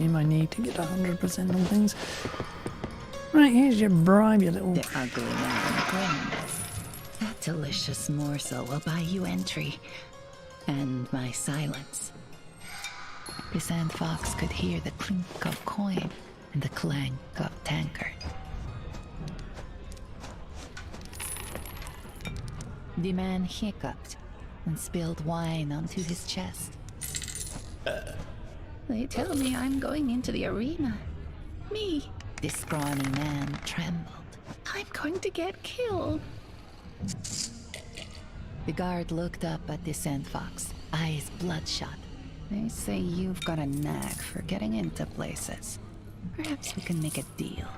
You might need to get 100% on things. Right, here's your bribe, you little... The ugly man grinned. That delicious morsel will buy you entry. And my silence. The Sandfox could hear the clink of coin and the clank of tankard. The man hiccuped and spilled wine onto his chest. They tell me I'm going into the arena. Me. The scrawny man trembled. I'm going to get killed. The guard looked up at the Sandfox, eyes bloodshot. They say you've got a knack for getting into places. Perhaps we can make a deal.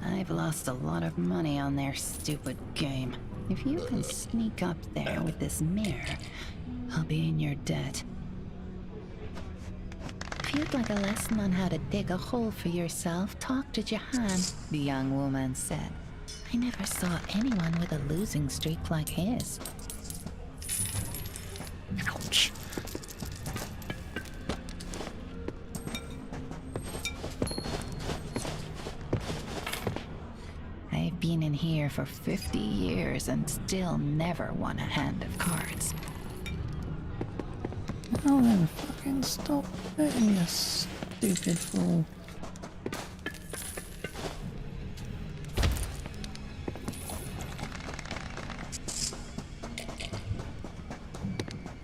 I've lost a lot of money on their stupid game. If you can sneak up there with this mirror, I'll be in your debt. If you'd like a lesson on how to dig a hole for yourself, talk to Jahan, the young woman said. I never saw anyone with a losing streak like his. Ouch. I've been in here for 50 years and still never won a hand of cards. Oh, then fucking stop it, you stupid fool.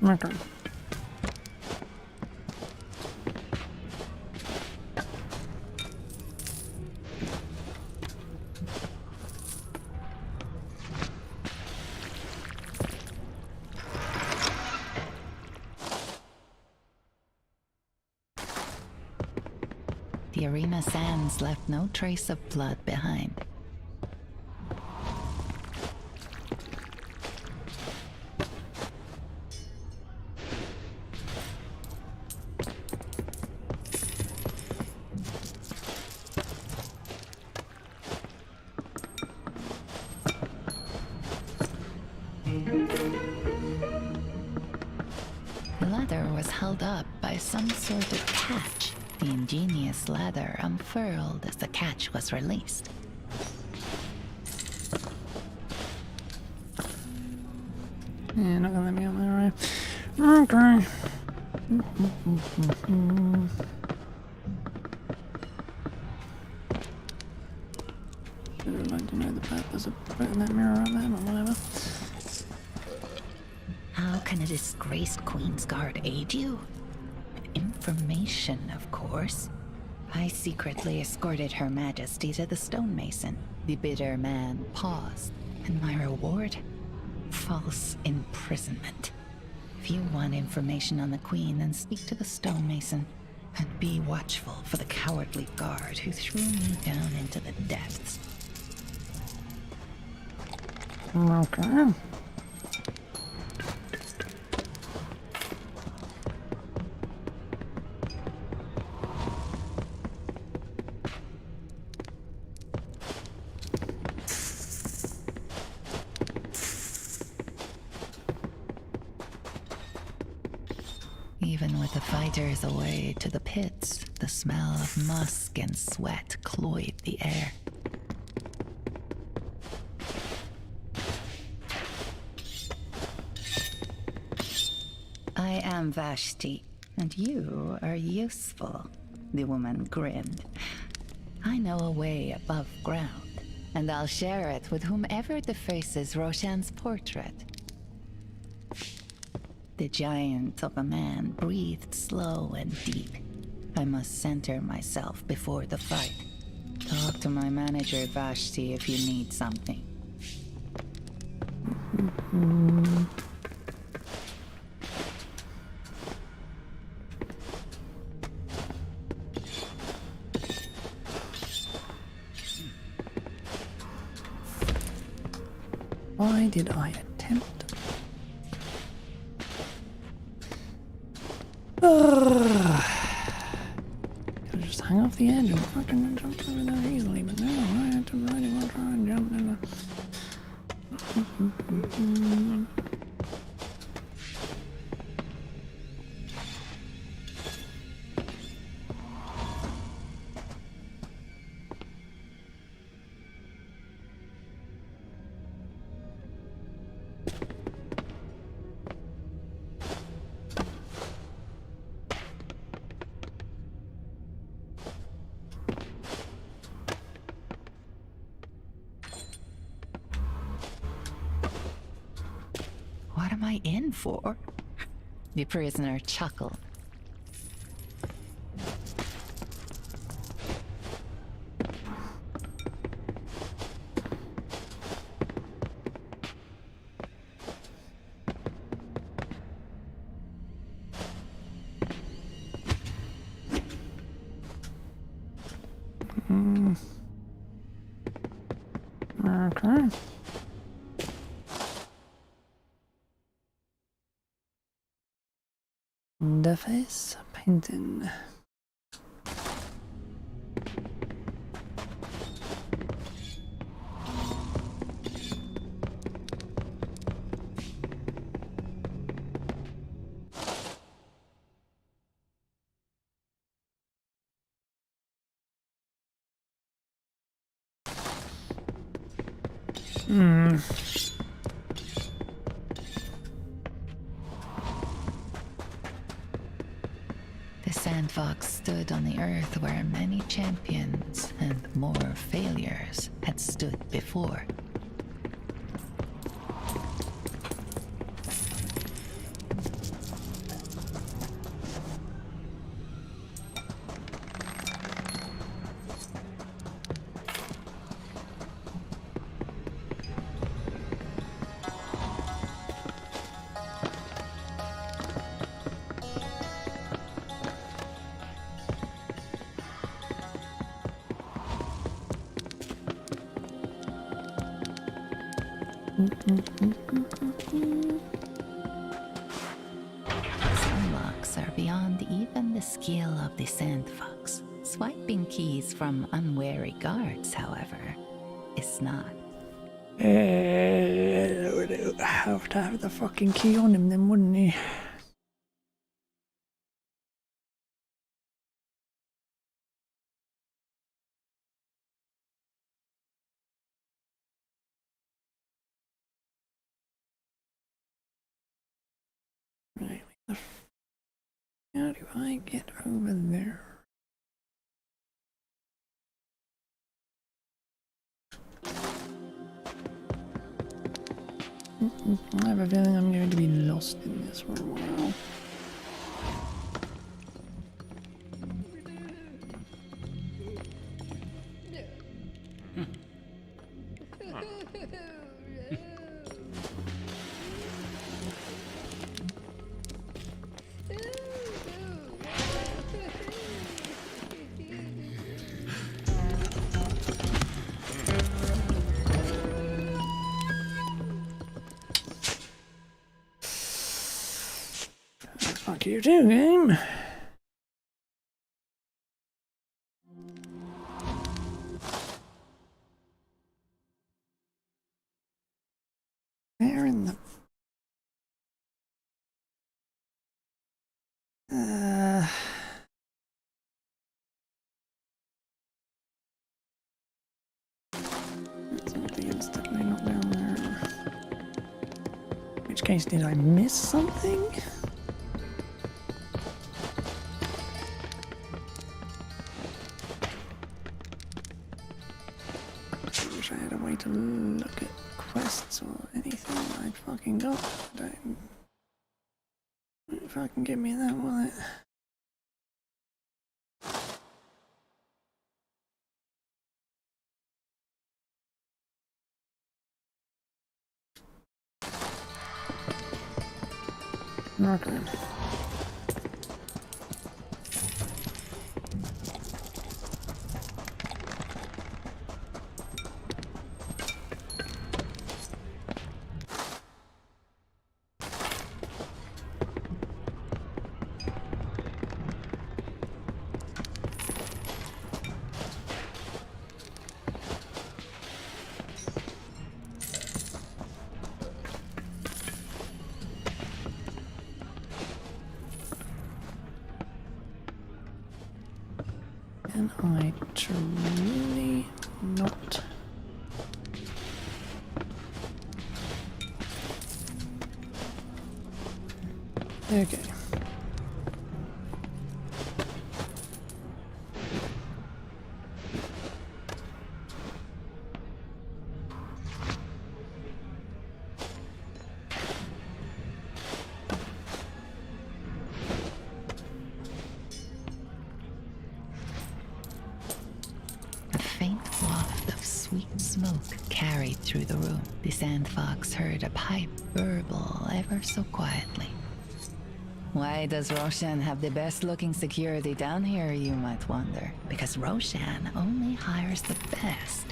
Okay. The arena sands left no trace of blood behind. The ladder was held up by some sort of catch. The ingenious ladder unfurled as the catch was released. Yeah, not gonna let me up there, right? Okay. I'd like to know the purpose of putting that mirror up there, but whatever. How can a disgraced Queen's Guard aid you? With information, of course. I secretly escorted Her Majesty to the stonemason. The bitter man paused, and my reward? False imprisonment. If you want information on the Queen, then speak to the stonemason. And be watchful for the cowardly guard who threw me down into the depths. Okay. Even with the fighters away to the pits, the smell of musk and sweat cloyed the air. I am Vashti, and you are useful, the woman grinned. I know a way above ground, and I'll share it with whomever defaces Roshan's portrait. The giant of a man breathed slow and deep. I must center myself before the fight. Talk to my manager, Vashti, if you need something. Why did I attempt? Could have just hung off the edge and fucking jumped over there easily, but no, I had to really well try and jump in the... What am I in for? The prisoner chuckled. Okay. The face painting. Hmm. The Sandfox stood on the earth where many champions and more failures had stood before. Some locks are beyond even the skill of the Sandfox. Swiping keys from unwary guards, however, is not. Would have to have the fucking key on him then, wouldn't he? Right, how do I get over there? I have a feeling I'm going to be lost in this for a while. Fuck you too, game. Where in the... Something is definitely not down there. In which case, did I miss something? I wish I had a way to look at quests or anything I'd fucking got. Don't fucking give me that, will it? Okay. Can I truly not? Okay. Carried through the room, the Sandfox heard a pipe burble ever so quietly. Why does Roshan have the best-looking security down here, you might wonder? Because Roshan only hires the best.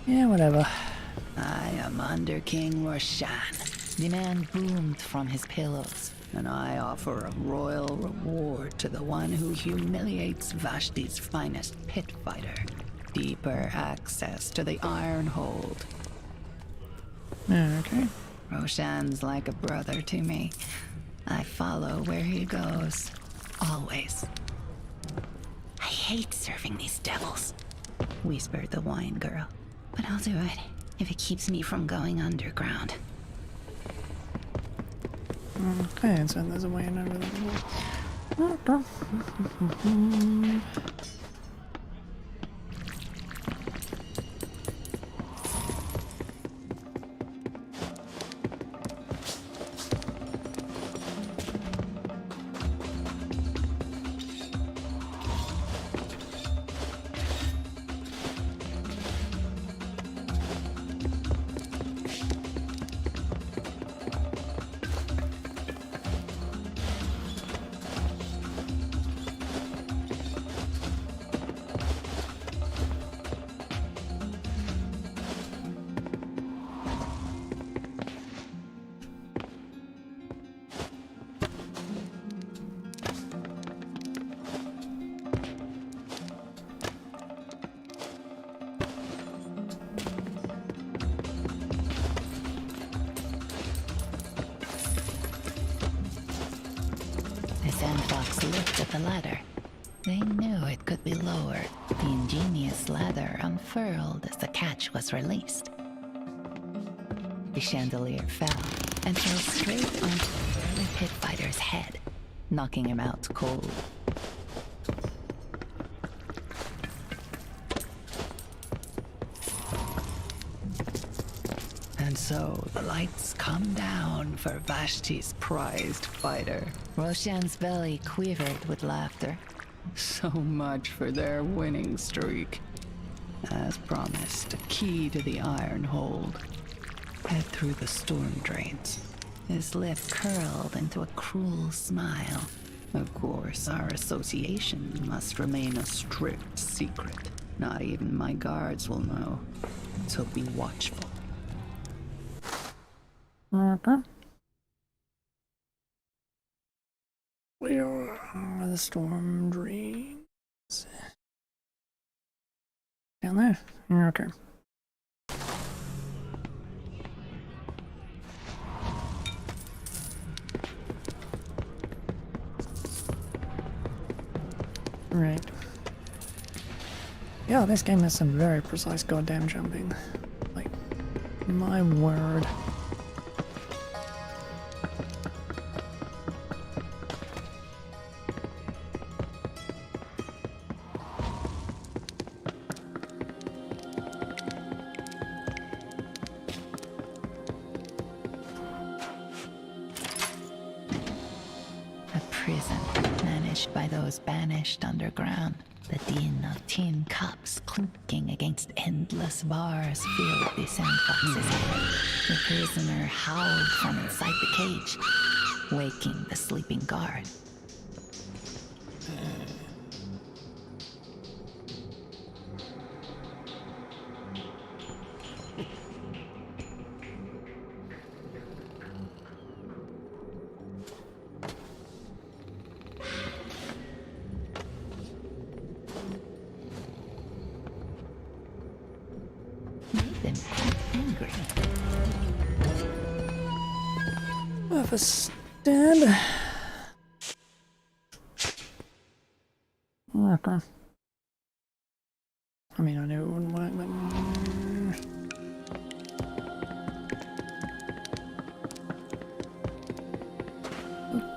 Yeah, whatever. I am Under King Roshan. The man boomed from his pillows, and I offer a royal reward to the one who humiliates Vashti's finest pit fighter. Deeper access to the Iron Hold. Okay. Roshan's like a brother to me. I follow where he goes. Always. I hate serving these devils, whispered the wine girl. But I'll do it. if it keeps me from going underground. Okay, so there's a way in over there. The Sandfox looked at the ladder. They knew it could be lowered. The ingenious ladder unfurled as the catch was released. The chandelier fell and fell straight onto the early pit fighter's head, knocking him out cold. And so the lights come down for Vashti's prized fighter. Roshan's belly quivered with laughter. So much for their winning streak. As promised, a key to the iron hold. Head through the storm drains. His lip curled into a cruel smile. Of course, our association must remain a strict secret. Not even my guards will know. So be watchful. Okay. Where are the storm drains? Down there? Okay. Right. Yeah, this game has some very precise goddamn jumping. Like, my word. A prison managed by those banished underground. The din of tin cups clinking against endless bars filled the Sandfox's head. The prisoner howled from inside the cage, waking the sleeping guard. Made them quite angry. Worth a stand. Okay. I mean, I knew it wouldn't work, but...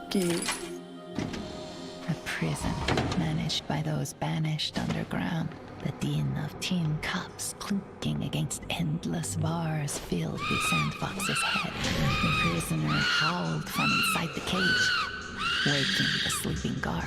Okay. A prison managed by those banished underground. The din of tin cups clinking against endless bars filled the Sandfox's head. The prisoner howled from inside the cage, waking the sleeping guard.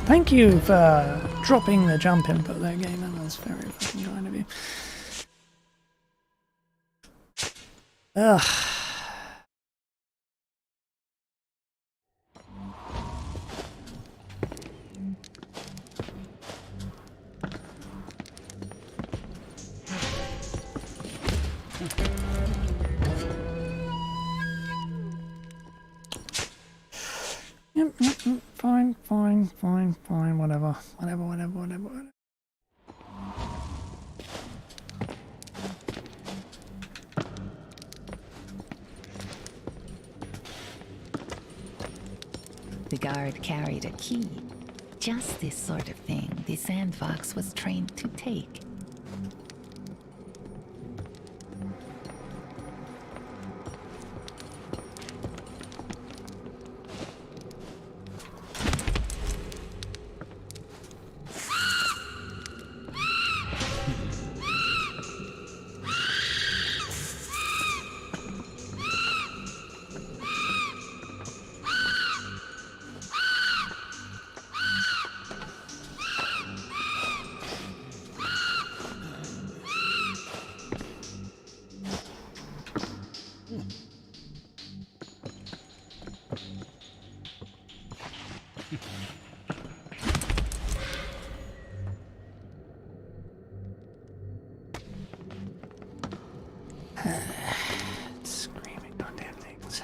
Thank you for dropping the jump input there, game. That was very fucking kind of you. Ugh. Yep. Fine. Whatever. The guard carried a key. Just this sort of thing the Sandfox was trained to take. Screaming goddamn things.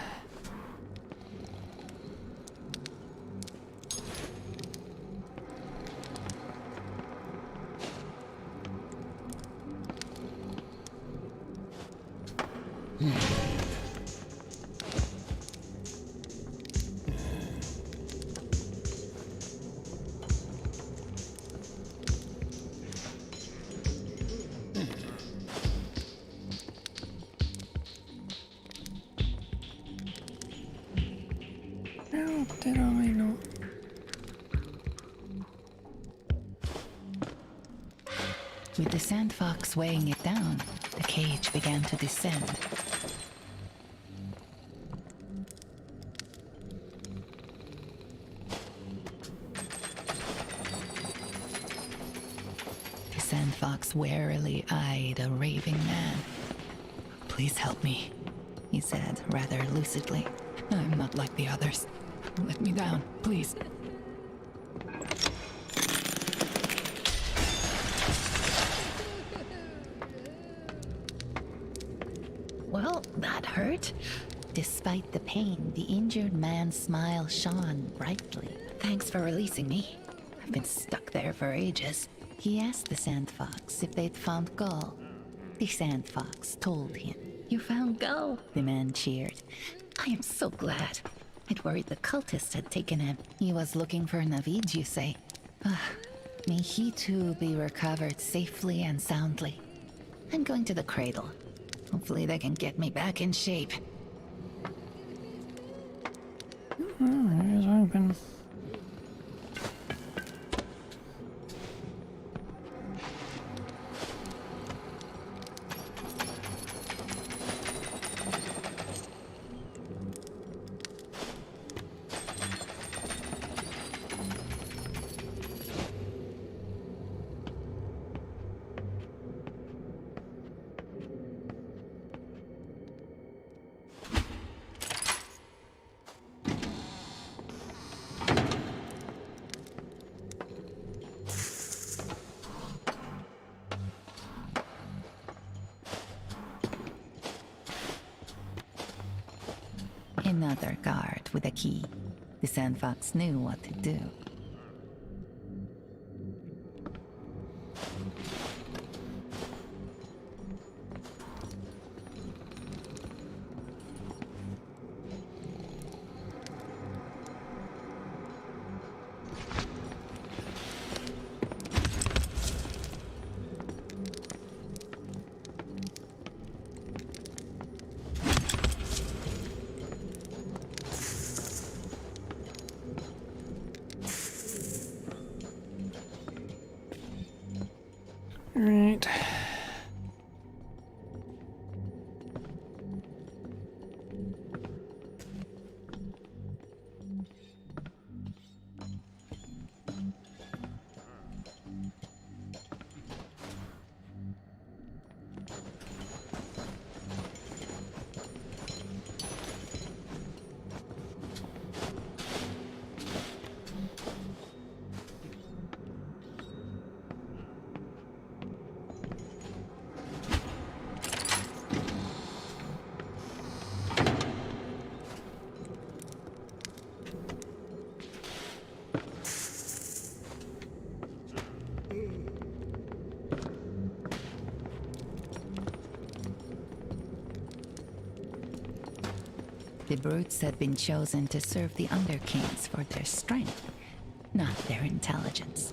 How did I not? With the Sandfox weighing it down, the cage began to descend. The Sandfox warily eyed a raving man. "Please help me," he said rather lucidly. "I'm not like the others. Let me down, please." Well, that hurt. Despite the pain, the injured man's smile shone brightly. "Thanks for releasing me. I've been stuck there for ages." He asked the Sandfox if they'd found Gull. The Sandfox told him. "You found Gull?" The man cheered. "I am so glad. I'd worried the cultists had taken him. He was looking for Navid, you say? May he too be recovered safely and soundly. I'm going to the cradle. Hopefully they can get me back in shape." Here's open. Another guard with a key. The Sandfox knew what to do. Right. The brutes had been chosen to serve the Underkings for their strength, not their intelligence.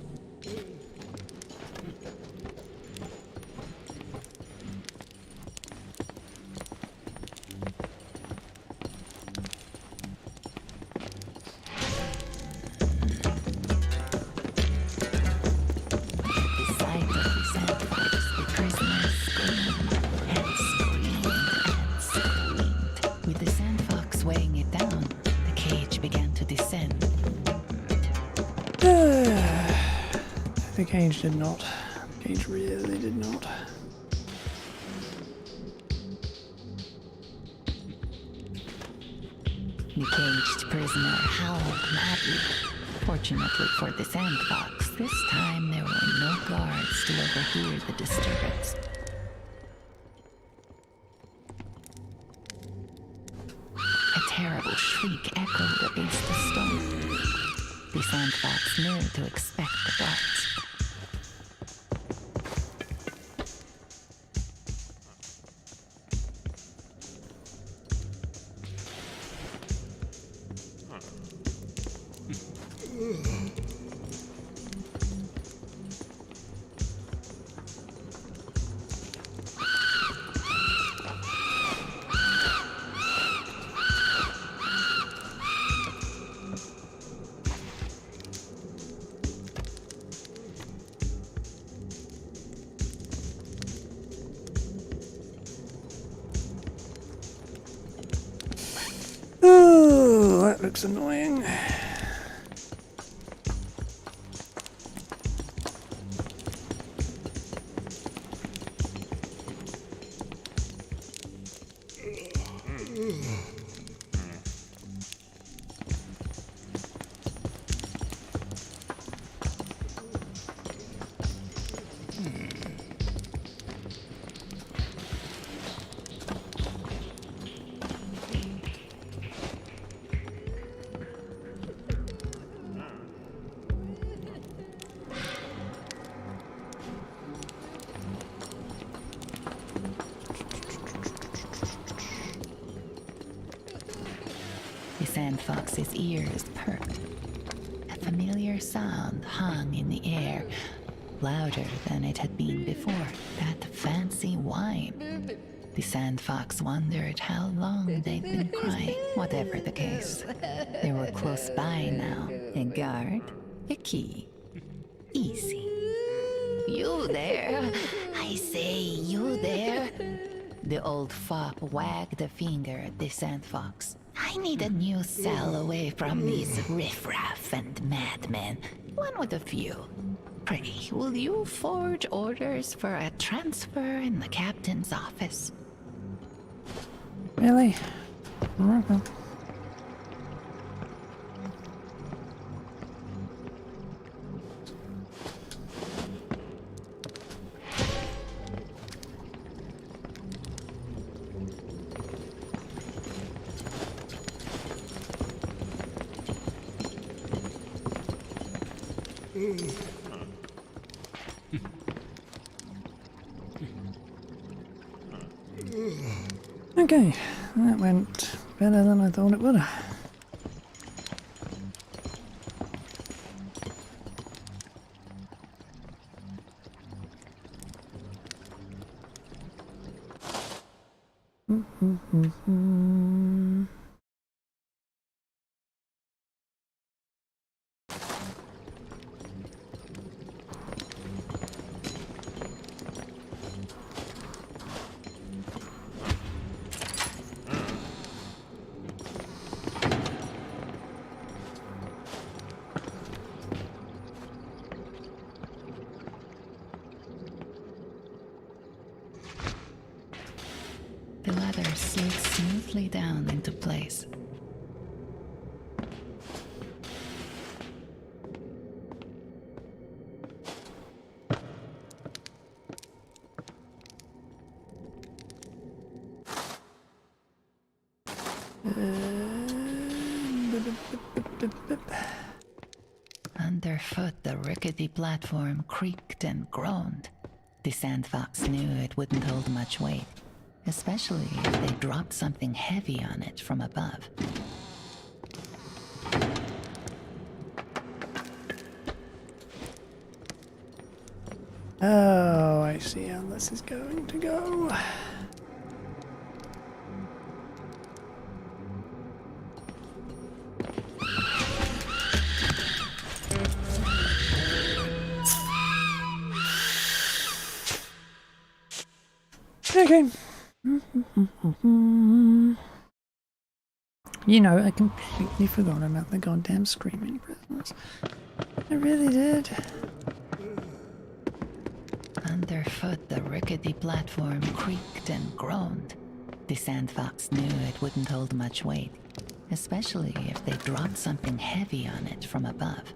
The cage did not. The cage really did not. The caged prisoner howled madly. Fortunately for the Sandfox, this time there were no guards to overhear the disturbance. A terrible shriek echoed against the stone. The Sandfox knew to expect the guards. Oh, that looks annoying. The Sandfox's ears perked. A familiar sound hung in the air, louder than it had been before. That fancy whine. The Sandfox wondered how long they'd been crying. Whatever the case, they were close by now. A guard, a key. Easy. You there? I say, you there? The old fop wagged a finger at the Sandfox. I need a new cell away from these riffraff and madmen. One with a few. Pray, will you forge orders for a transfer in the captain's office? Really? Okay. Okay, that went better than I thought it would. The ladder slid smoothly down into place. Underfoot, the rickety platform creaked and groaned. The Sandfox knew it wouldn't hold much weight. especially if they dropped something heavy on it from above. Oh, I see how this is going to go. Okay. You know, I completely forgot about the goddamn screaming prisoners. I really did. Underfoot, the rickety platform creaked and groaned. The Sandfox knew it wouldn't hold much weight, especially if they dropped something heavy on it from above.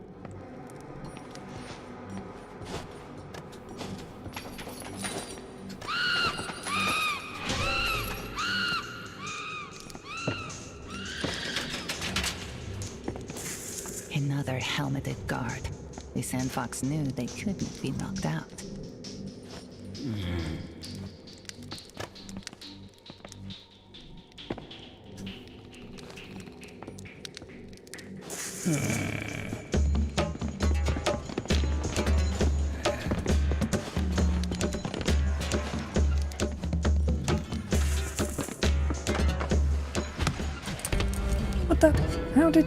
Another helmeted guard. The Sandfox knew they couldn't be knocked out. What the? How did...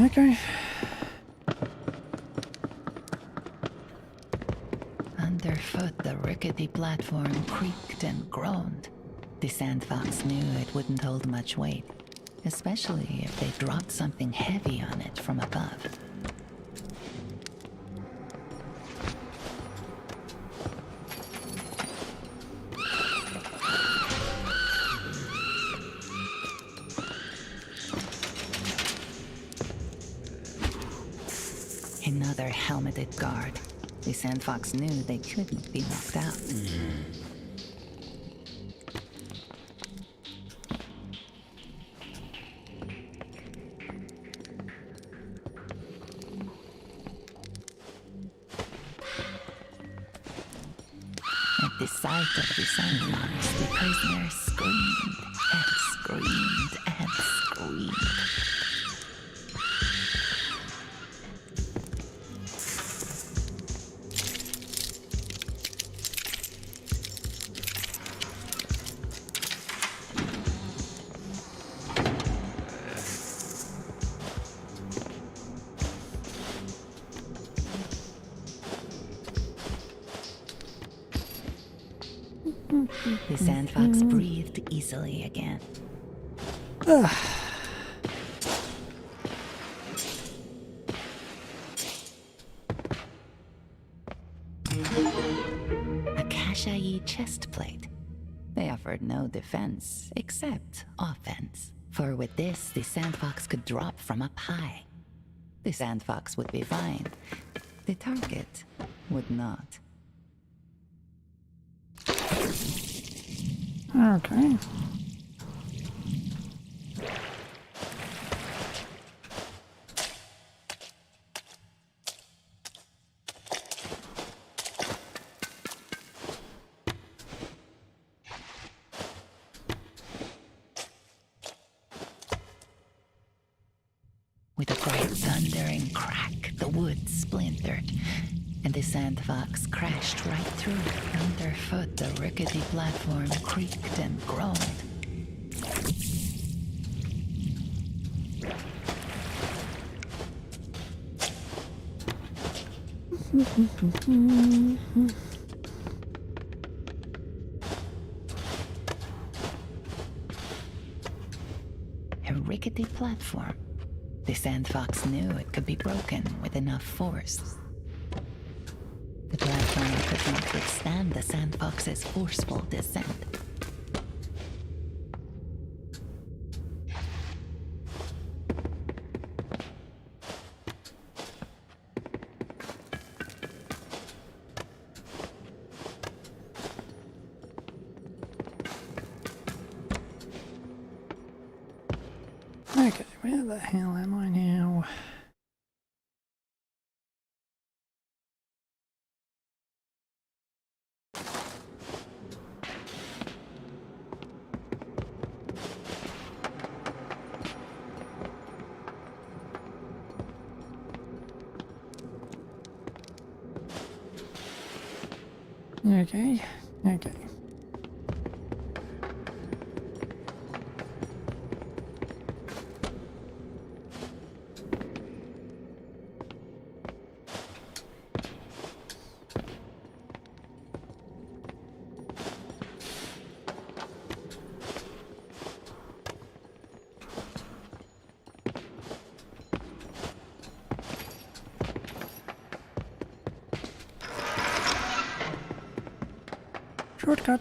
Okay. Underfoot, the rickety platform creaked and groaned. The Sandfox knew it wouldn't hold much weight, especially if they dropped something heavy on it from above. Another helmeted guard. The Sandfox knew they couldn't be knocked out. At the sight of the Sandfox, the prisoner screamed and screamed and screamed. The Sandfox breathed easily again. A Kashai chest plate. They offered no defense, except offense. For with this, the Sandfox could drop from up high. The Sandfox would be fine. The target would not. Okay. With a great thundering crack, the wood splintered, and the Sandfox crashed right through. Underfoot, the rickety platform creaked and groaned. A rickety platform. The Sandfox knew it could be broken with enough force. The platform could not withstand the Sandfox's forceful descent. Okay, where the hell am I now? Okay, okay. Shortcut.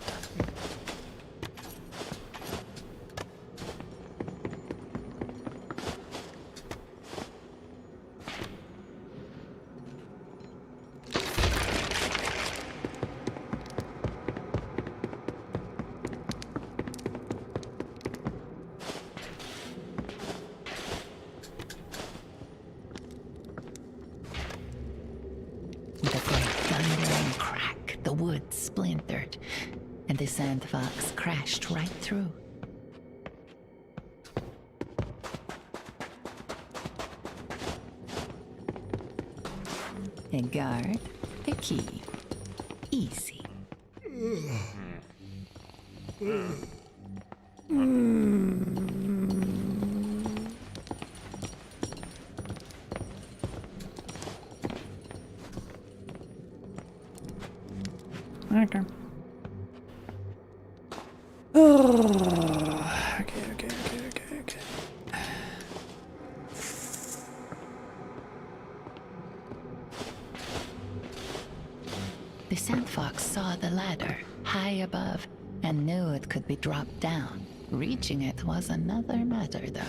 With a great thundering crack, the wood splintered, and the Sandfox crashed right through. A guard, a key. Easy. Okay. Oh, okay. The Sandfox saw the ladder high above and knew it could be dropped down. Reaching it was another matter, though.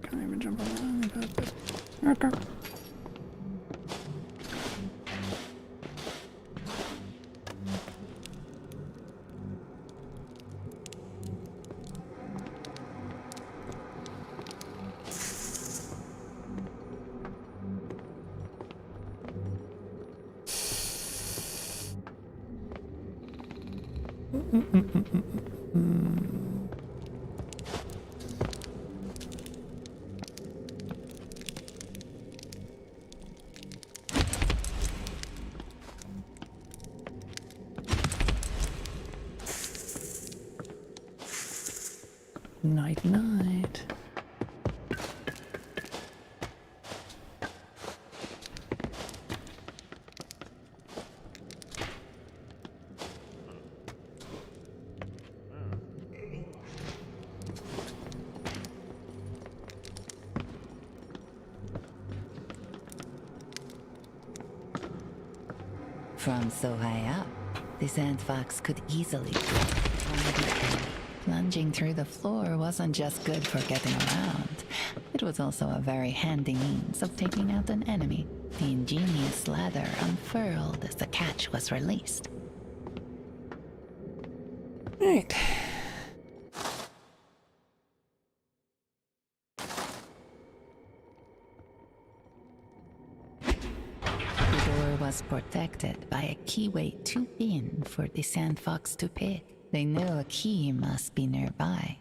Can't even jump on that. Okay. Night, night. From so high up, the Sandfox could easily find the enemy. Plunging through the floor wasn't just good for getting around. It was also a very handy means of taking out an enemy. The ingenious ladder unfurled as the catch was released. Right. The door was protected by a keyway too thin for the Sandfox to pick. They knew a key must be nearby.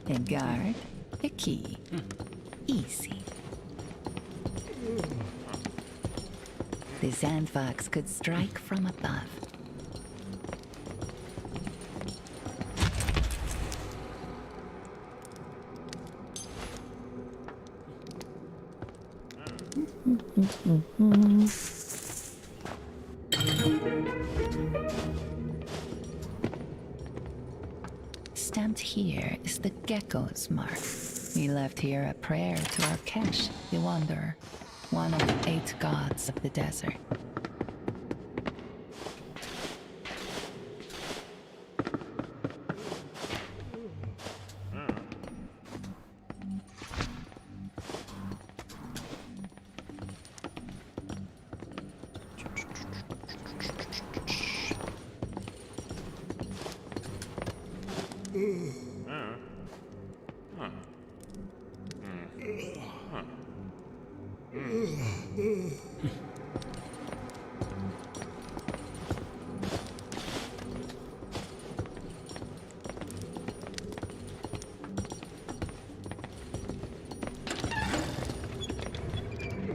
A guard, a key. Easy. The Sandfox could strike from above. Gecko's mark. We left here a prayer to our Kesh, the Wanderer, one of the 8 gods of the desert.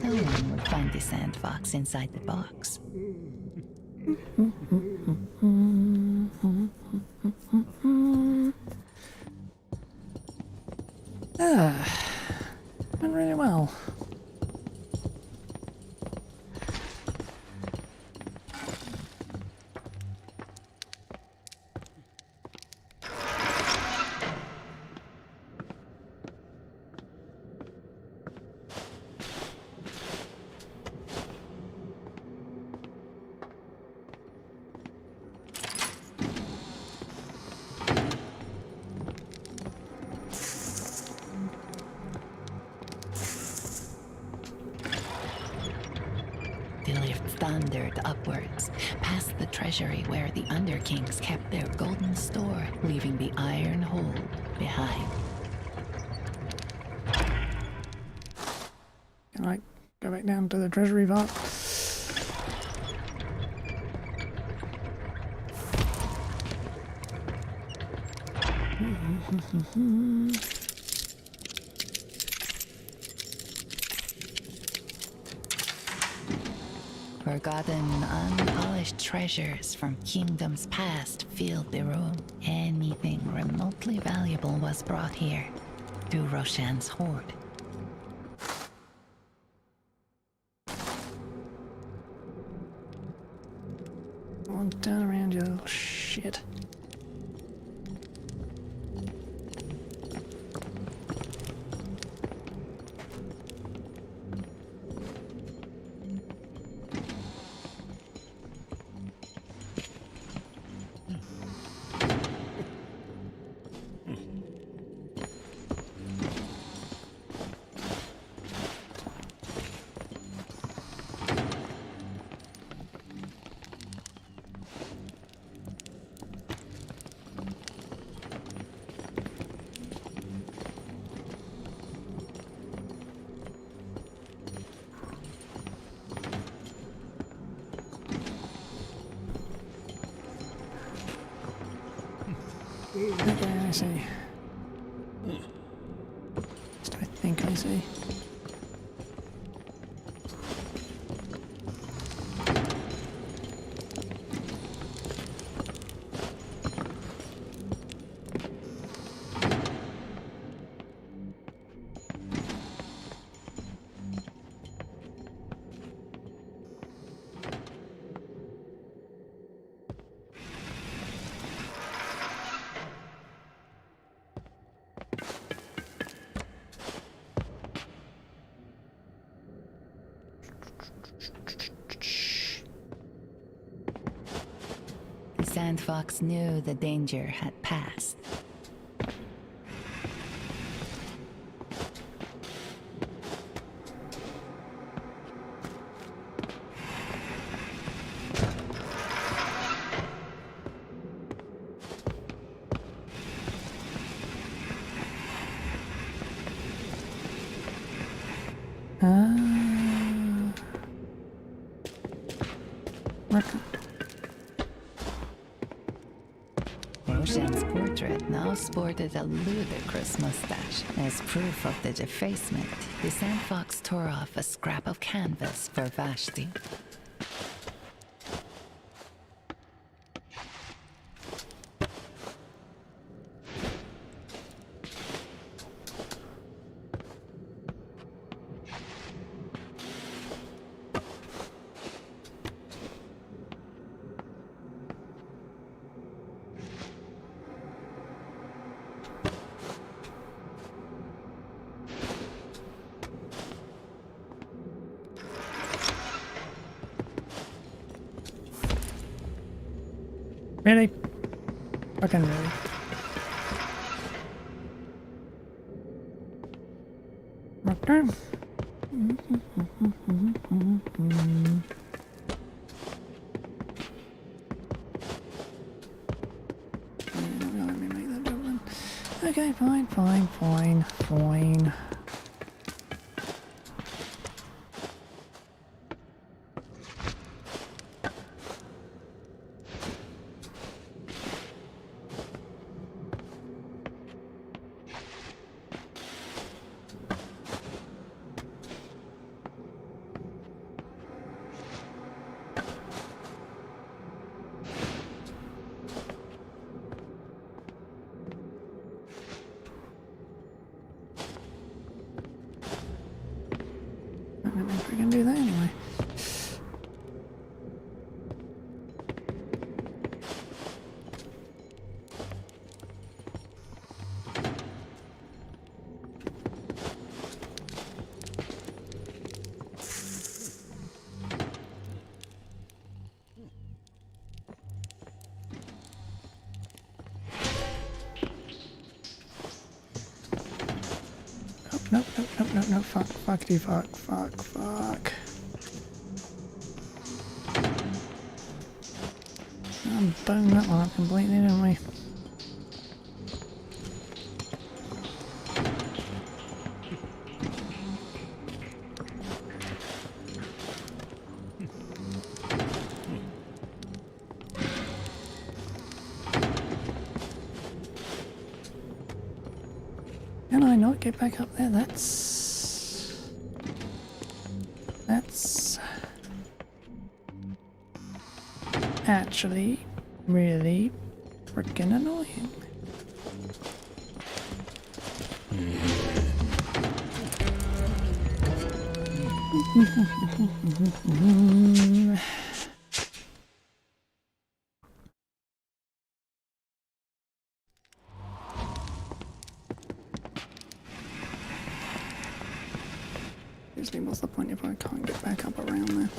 No one would find the Sandfox inside the box. Went really well. The lift thundered upwards, past the treasury where the Underkings kept their golden store, leaving the iron hold behind. Can I go back down to the treasury vault? Forgotten, unpolished treasures from kingdoms past filled the room. Anything remotely valuable was brought here to Roshan's hoard. Come on, turn around, you little shit. Okay, I see. Just I think I see. The Sandfox knew the danger had passed. Roshan's portrait now sported a ludicrous mustache. As proof of the defacement, the Sandfox tore off a scrap of canvas for Vashti. Really? Fucking really. Okay. Let me make that jump. Okay, fine, fine, fine, fine. I don't know if we can do that anyway. Nope, nope, nope, nope, nope, fuck, fuckity fuck, fuck, fuck. I'm boned that one up completely, didn't we? Can I not get back up there? That's actually really freaking annoying. Seriously, what's the point if I can't get back up around there?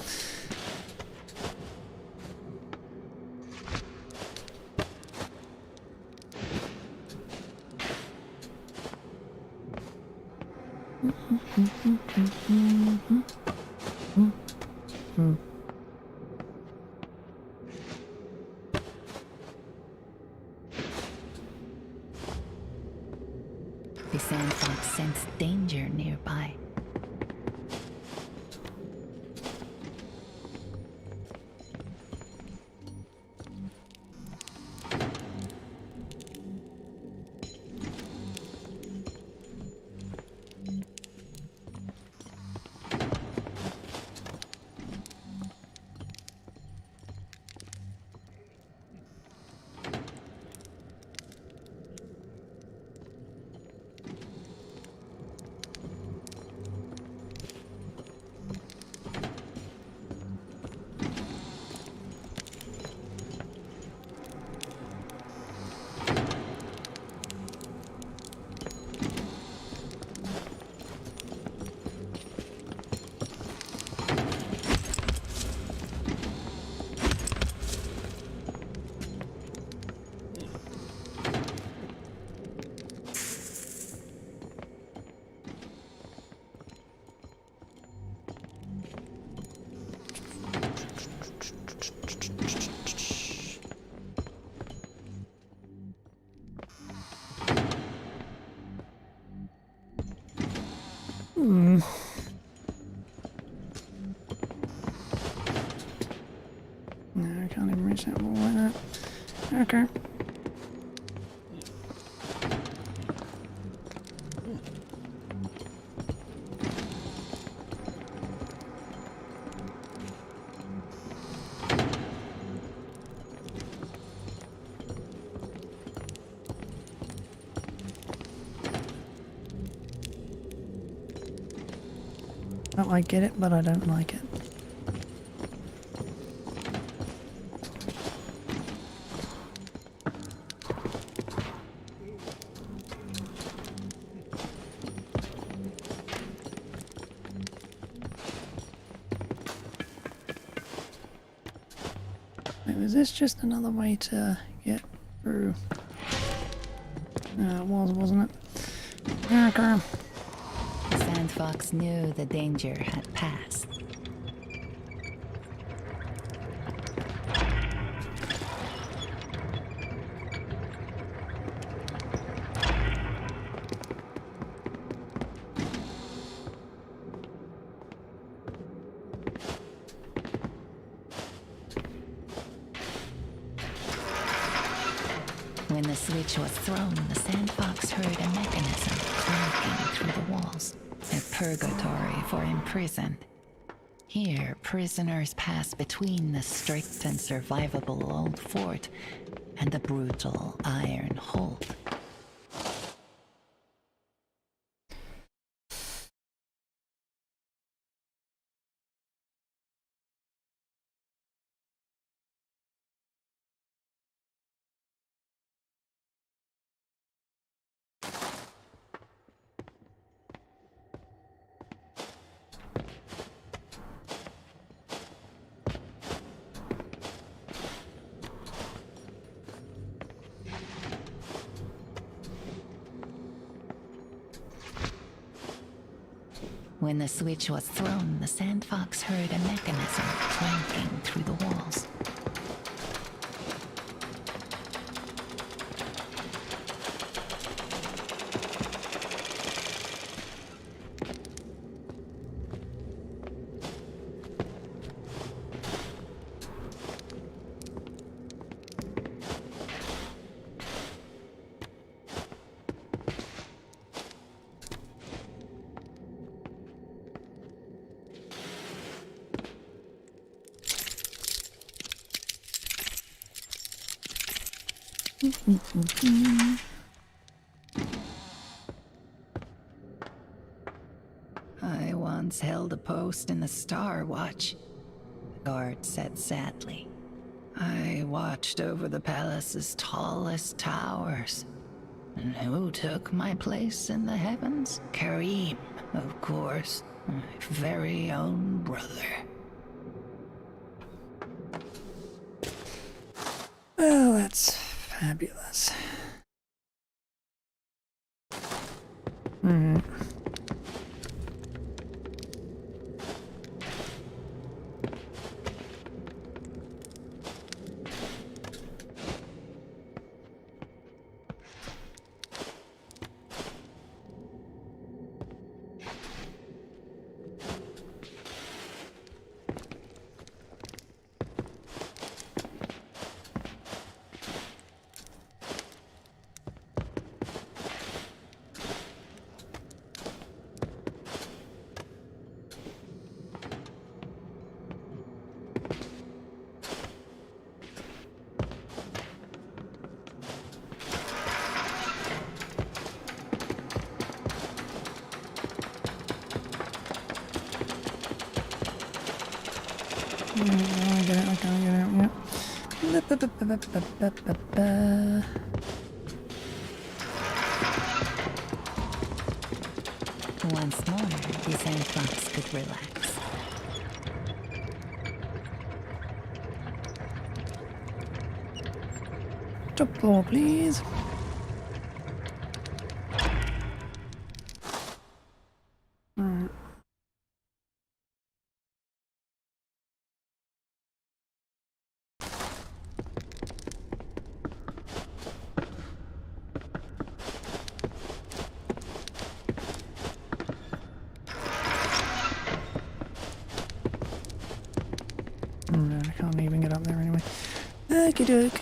The Sandfox sensed danger nearby. No, I can't even reach that wall like that. Okay. Well, I get it, but I don't like it. is this just another way to get through? It was, wasn't it? Okay. Sandfox knew the danger had passed. When the switch was thrown, the Sandfox heard a mechanism clanking through the walls. A purgatory for imprisoned. Here, prisoners pass between the strict and survivable old fort and the brutal iron hold. When the switch was thrown, the Sandfox heard a mechanism clanking through the walls. I once held a post in the Star Watch, the guard said sadly. I watched over the palace's tallest towers. And who took my place in the heavens? Kareem, of course, my very own brother. Well, that's fabulous. I get it, yeah. Once more, the Sandfox could relax. Top floor, please. Alright. I can't even get up there anyway. Okie doke.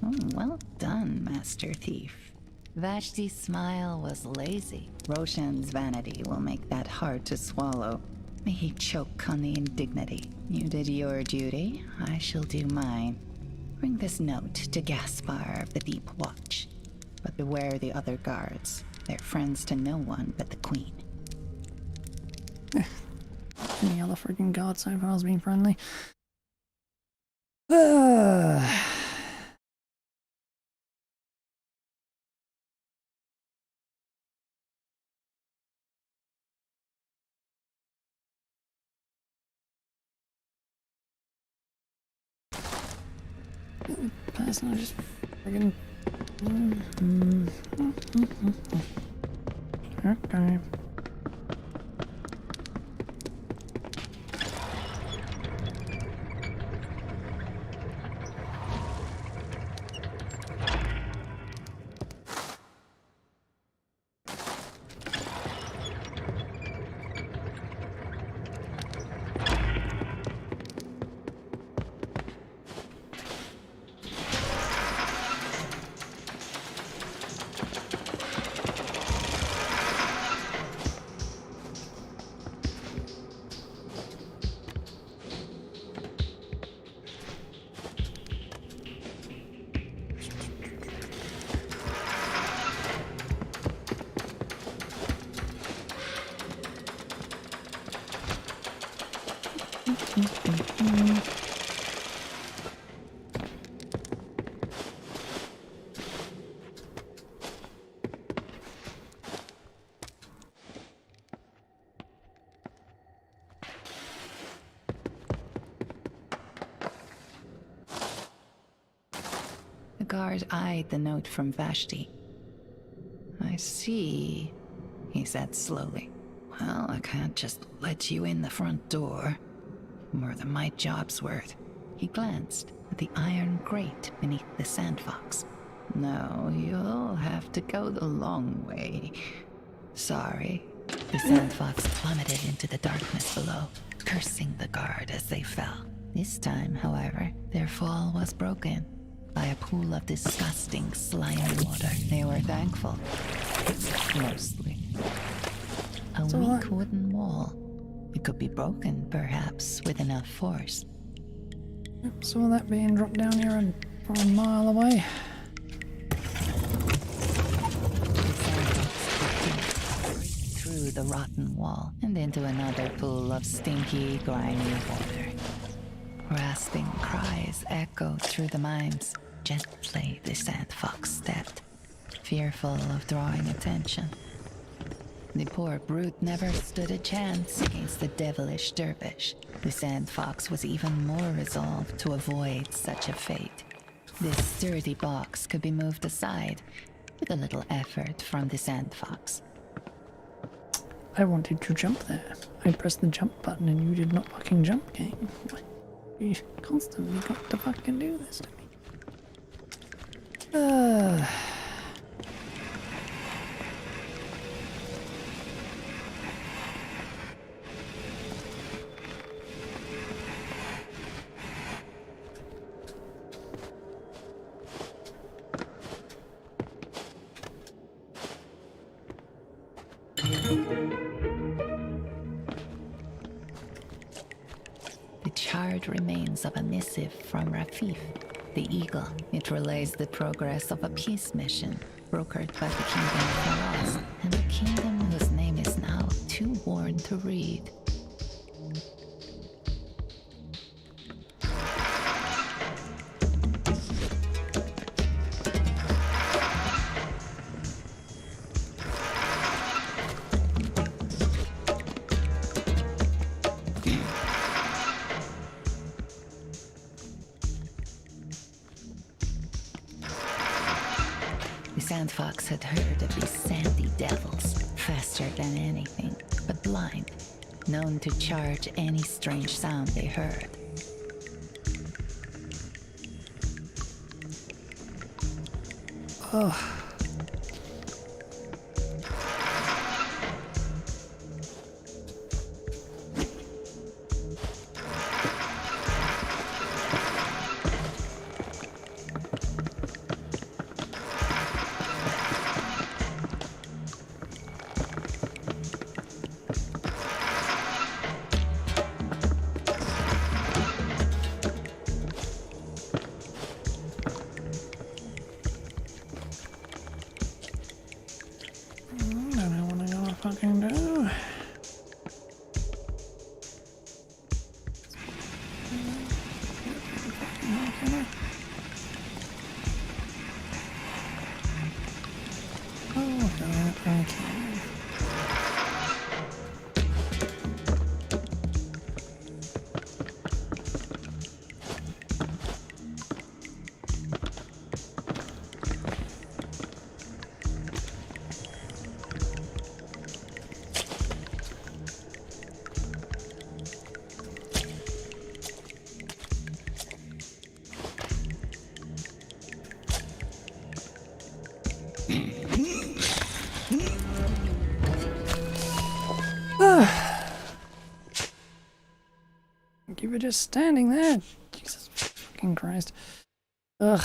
Oh, well done, Master Thief. Vashti's smile was lazy. Roshan's vanity will make that hard to swallow. May he choke on the indignity. You did your duty, I shall do mine. Bring this note to Gaspar of the Deep Watch. But beware the other guards. They're friends to no one but the Queen. Any other freaking guard so far has been friendly. person, I just friggin'... Okay. The guard eyed the note from Vashti. I see, he said slowly. Well, I can't just let you in the front door. More than my job's worth. He glanced at the iron grate beneath the Sandfox. No, you'll have to go the long way. Sorry. The Sandfox plummeted into the darkness below, cursing the guard as they fell. This time, however, their fall was broken by a pool of disgusting, slimy water. They were thankful. Mostly. A weak wooden wall. It could be broken, perhaps, with enough force. Yep, saw that being dropped down here and from a mile away. Through the rotten wall and into another pool of stinky, grimy water. Rasping cries echoed through the mines. Gently, the Sandfox stepped, fearful of drawing attention. The poor brute never stood a chance against the devilish dervish. The Sandfox was even more resolved to avoid such a fate. This sturdy box could be moved aside with a little effort from the Sandfox. I wanted to jump there. I pressed the jump button and you did not fucking jump, game. You constantly got to fucking do this to me. The charred remains of a missive from Rafif, the Eagle. It relays the progress of a peace mission brokered by the Kingdom of Faraz, and a kingdom whose name is now too worn to read. The Sandfox had heard of these sandy devils, faster than anything, but blind, known to charge any strange sound they heard. Oh. you for just standing there. Jesus fucking Christ. Ugh.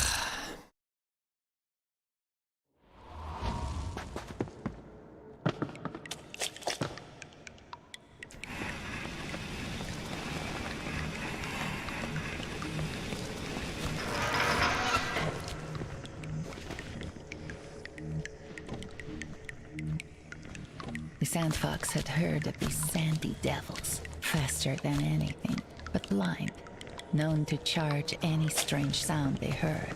The Sandfox had heard of these sandy devils faster than anything, but blind, known to charge any strange sound they heard.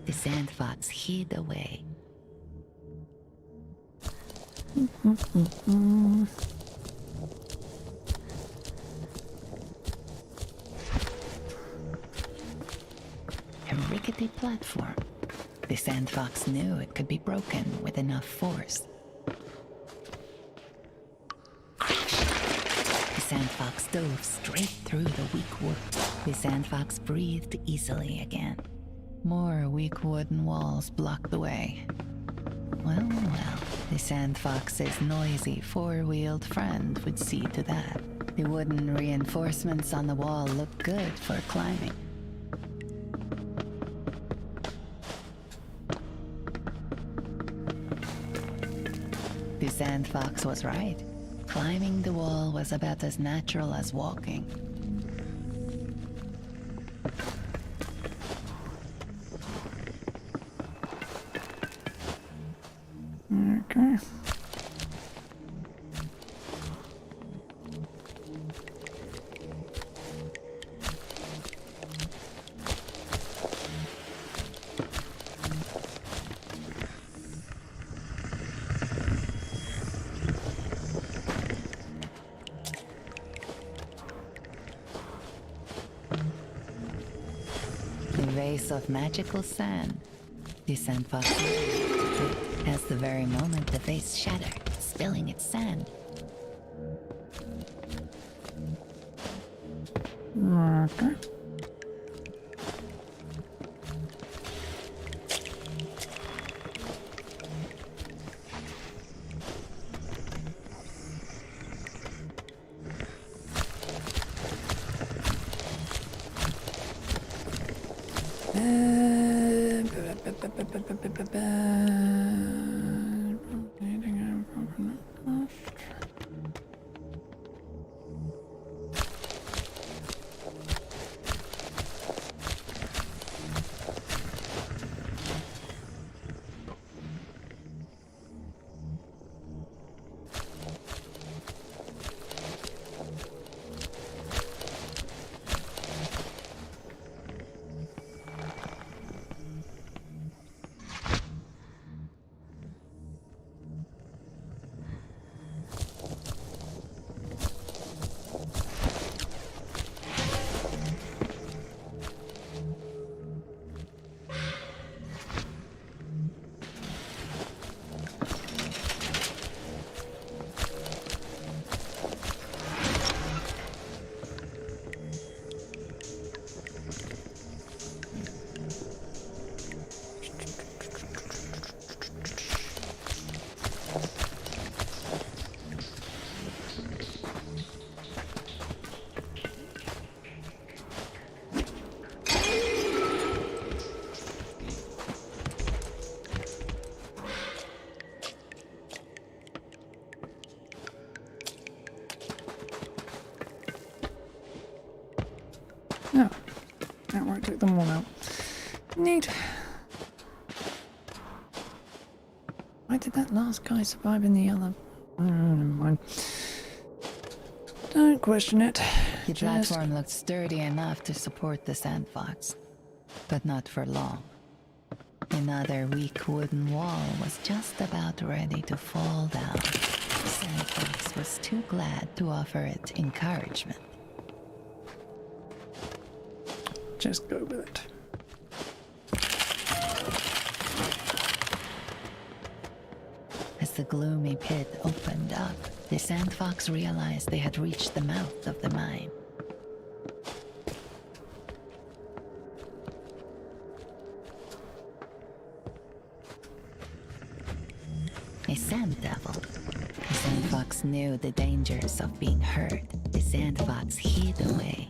The Sandfox hid away. A rickety platform. The Sandfox knew it could be broken with enough force. The Sandfox dove straight through the weak wood. The Sandfox breathed easily again. More weak wooden walls blocked the way. Well, the Sandfox's noisy four-wheeled friend would see to that. The wooden reinforcements on the wall looked good for climbing. The Sandfox was right. Climbing the wall was about as natural as walking. Okay. The vase of magical sand. The Sandfox as the very moment the vase shattered, spilling its sand. Okay. No. Outright took them all out. Neat. Why did that last guy survive in the other? Never mind. Don't question it. The platform looked sturdy enough to support the Sandfox, but not for long. Another weak wooden wall was just about ready to fall down. The Sandfox was too glad to offer it encouragement. Just go with it. the gloomy pit opened up, the Sandfox realized they had reached the mouth of the mine. A sand devil. The Sandfox knew the dangers of being heard. The Sandfox hid away.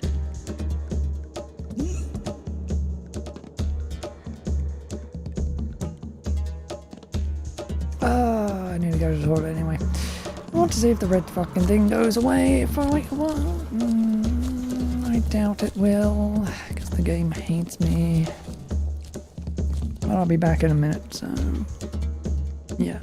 I need to go to the toilet anyway. I want to see if the red fucking thing goes away if I wait a while. I doubt it will, because the game hates me. But I'll be back in a minute, so... yeah.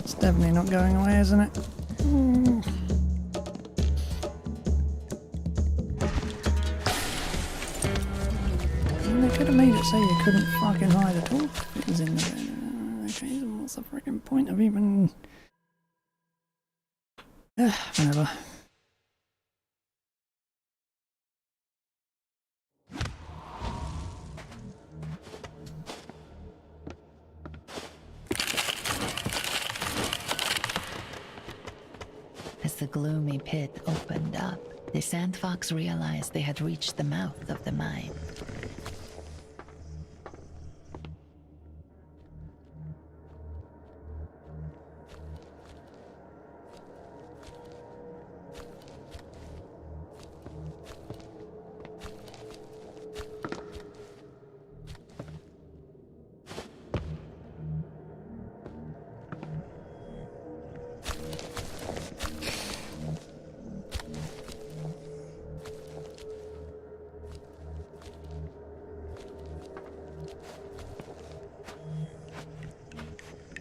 It's definitely not going away, isn't it? They could have made it so you couldn't fucking hide at all if it was in the bed. Okay, so what's the freaking point of even... whatever. As the gloomy pit opened up, the Sandfox realized they had reached the mouth of the mine.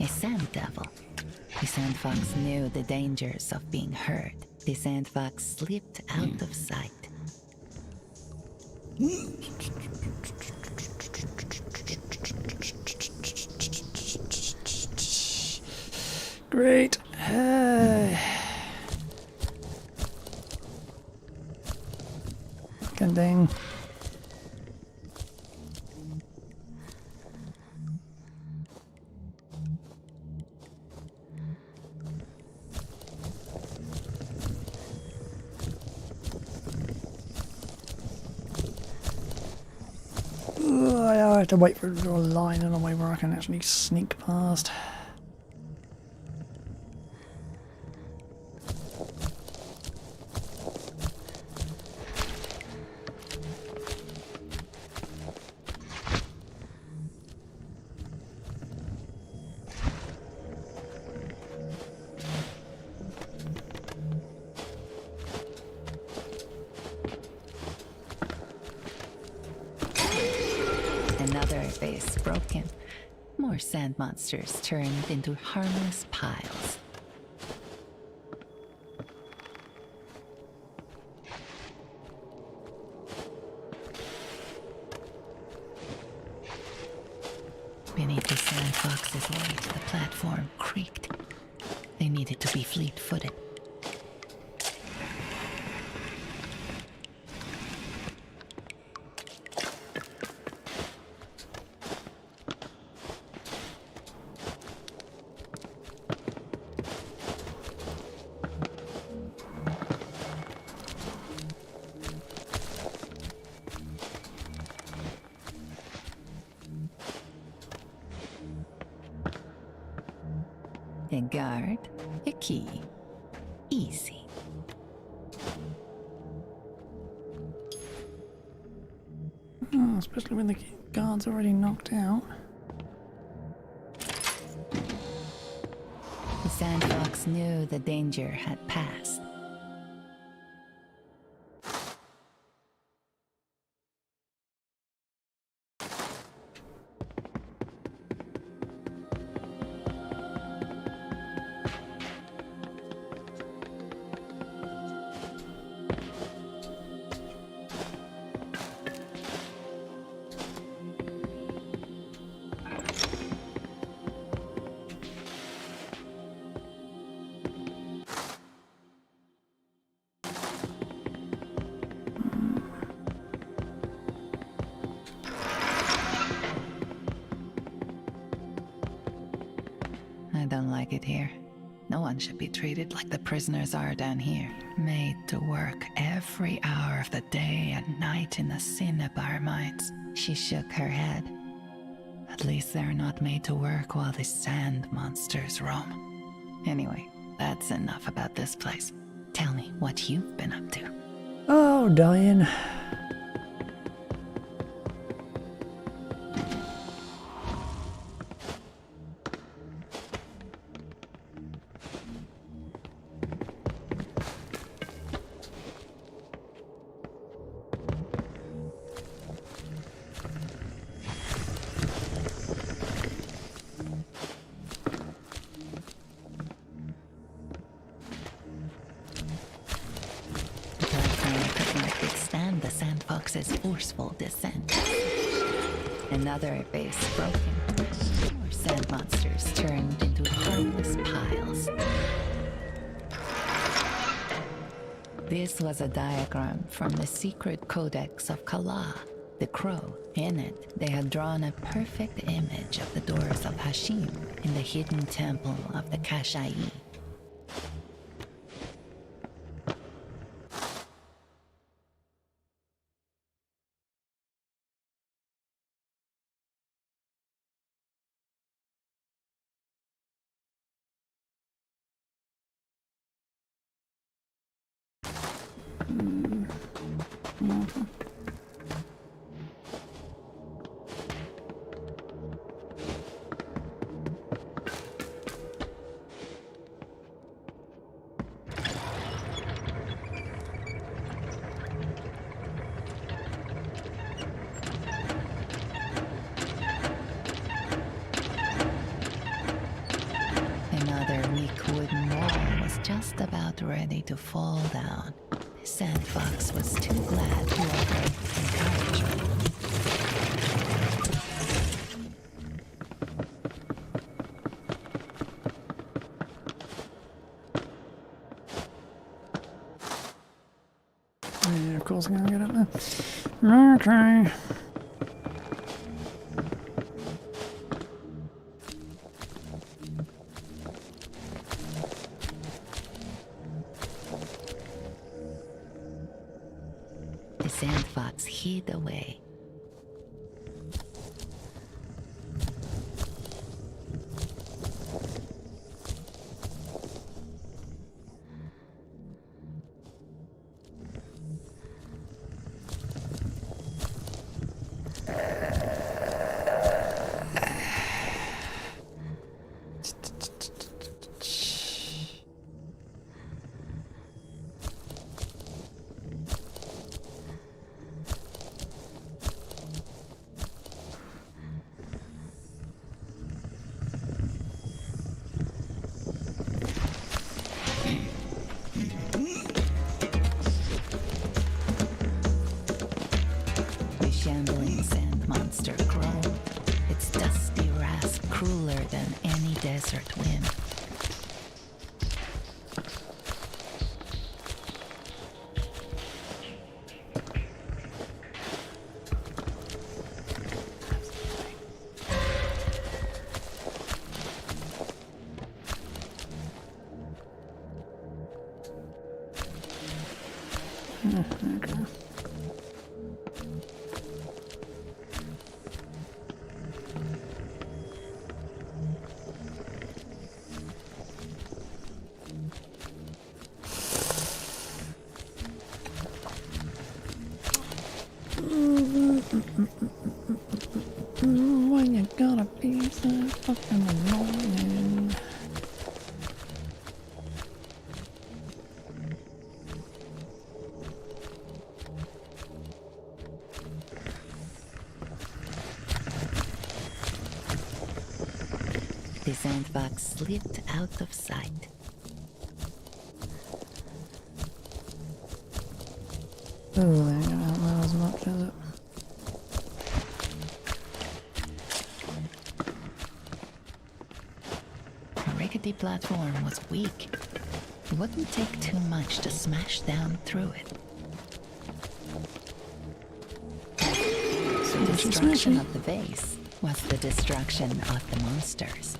A sand devil. The Sandfox knew the dangers of being heard. The Sandfox slipped out of sight. Great. Fucking dang. I have to wait for it to draw a line in a way where I can actually sneak past. Another vase broken. More sand monsters turned into harmless piles. Beneath the Sandfox's weight, the platform creaked. They needed to be fleet-footed. A guard, a key. Easy. Oh, especially when the guard's already knocked out. The Sandfox knew the danger had passed. I don't like it here. No one should be treated like the prisoners are down here. Made to work every hour of the day and night in the sin of our minds. She shook her head. At least they're not made to work while the sand monsters roam. Anyway, that's enough about this place. Tell me what you've been up to. Oh, dying. The Sandfox's forceful descent. Another base broken. More sand monsters turned into harmless piles. This was a diagram from the secret codex of Kala, the Crow. In it, they had drawn a perfect image of the doors of Hashim in the hidden temple of the Kashai. Another weak wooden wall was just about ready to fall down. Sandfox was too glad to offer encouragement. Yeah, of course I'm gonna get up there. Okay. The Sandfox hid away. The shambling sand monster groaned, its dusty rasp crueler than any desert wind. Okay. Why you gotta be so fucking annoying? The sandbox slipped out of sight. Oh, there you go. Not as much as it. The rickety platform was weak. It wouldn't take too much to smash down through it. The destruction of the base was the destruction of the monsters.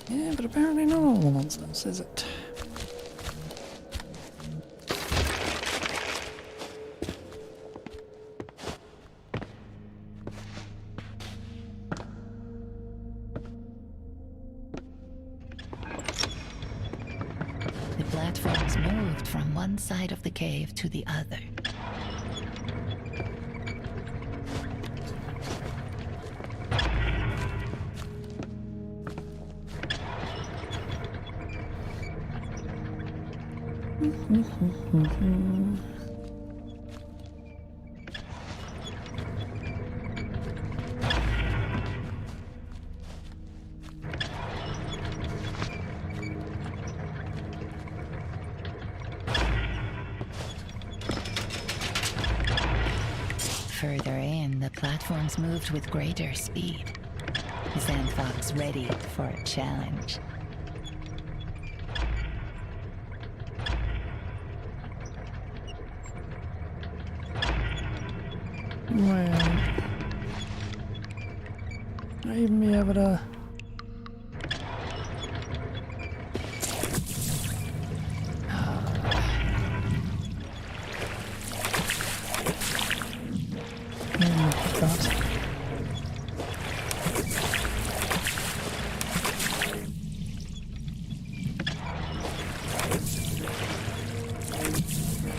Yeah, but apparently not all the monsters, is it? The platforms moved from one side of the cave to the other. Further in, the platforms moved with greater speed. The Sandfox ready for a challenge. Well, I even be able to.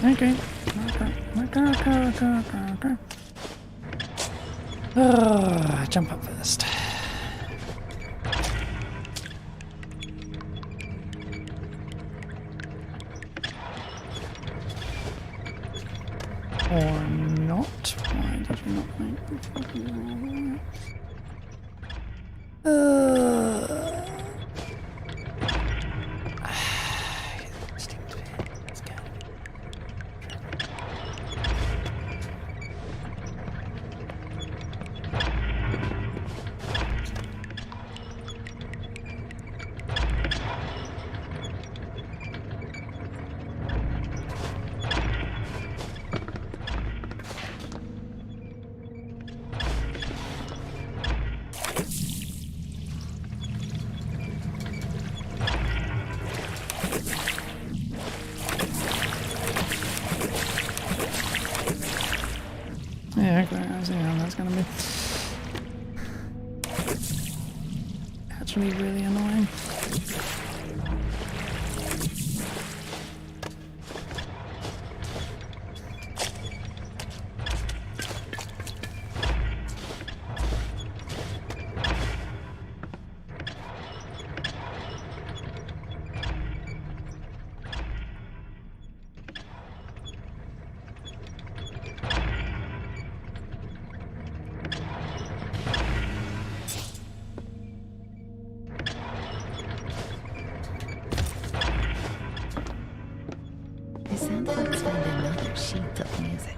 Okay. Jump up first. Or not? Why did you not make the fucking yeah, okay, I see how that's gonna be. Actually really annoying. The Sandfox found another sheet of music.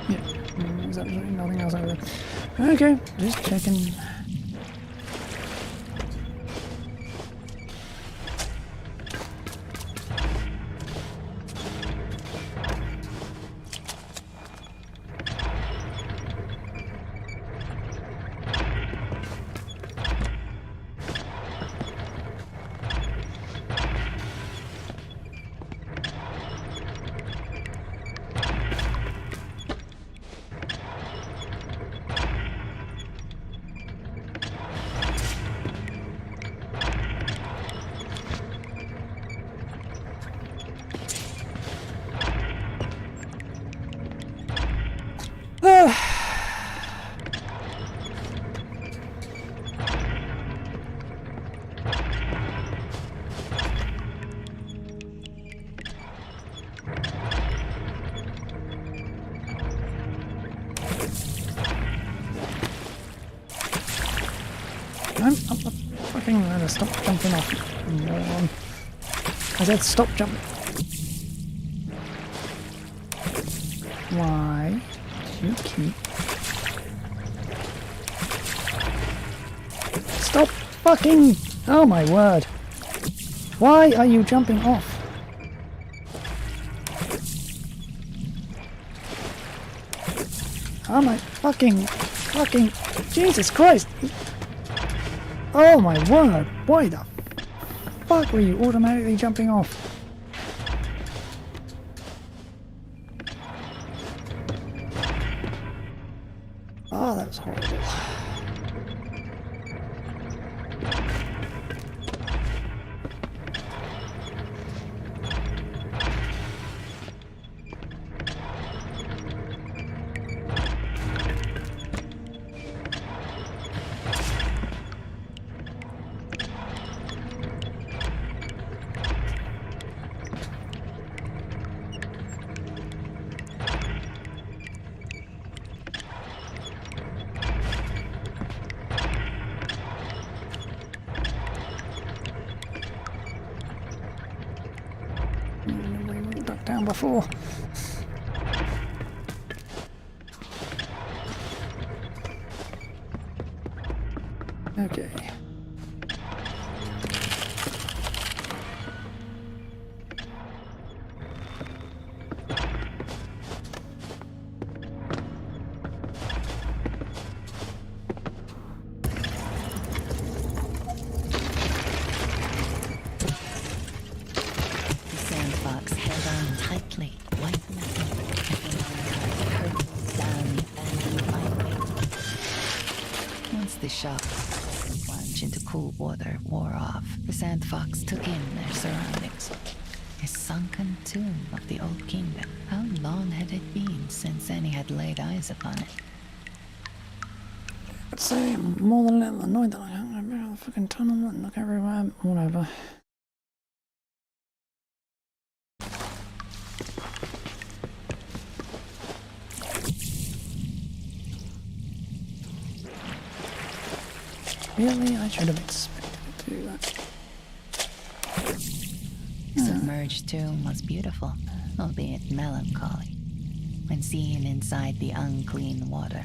Yeah, there's absolutely nothing else over there. Okay, just checking. I'm fucking gonna stop jumping off. Moron. I said stop jumping. Why do you keep... Stop fucking... Oh my word. Why are you jumping off? Oh my fucking... Jesus Christ! Oh my word! Why the fuck were you automatically jumping off? Oh, that was horrible. We ducked down before. Okay. The Sandfox held on tightly, white once the shock plunge into cool water wore off, the Sandfox took in their surroundings. A sunken tomb of the old kingdom. How long had it been since any had laid eyes upon it? I'd say I'm more than a little annoyed that I can't go back on the fucking tunnel and look everywhere. Whatever. Really? I should have expected it to do that. The submerged tomb was beautiful, albeit melancholy, when seen inside the unclean water.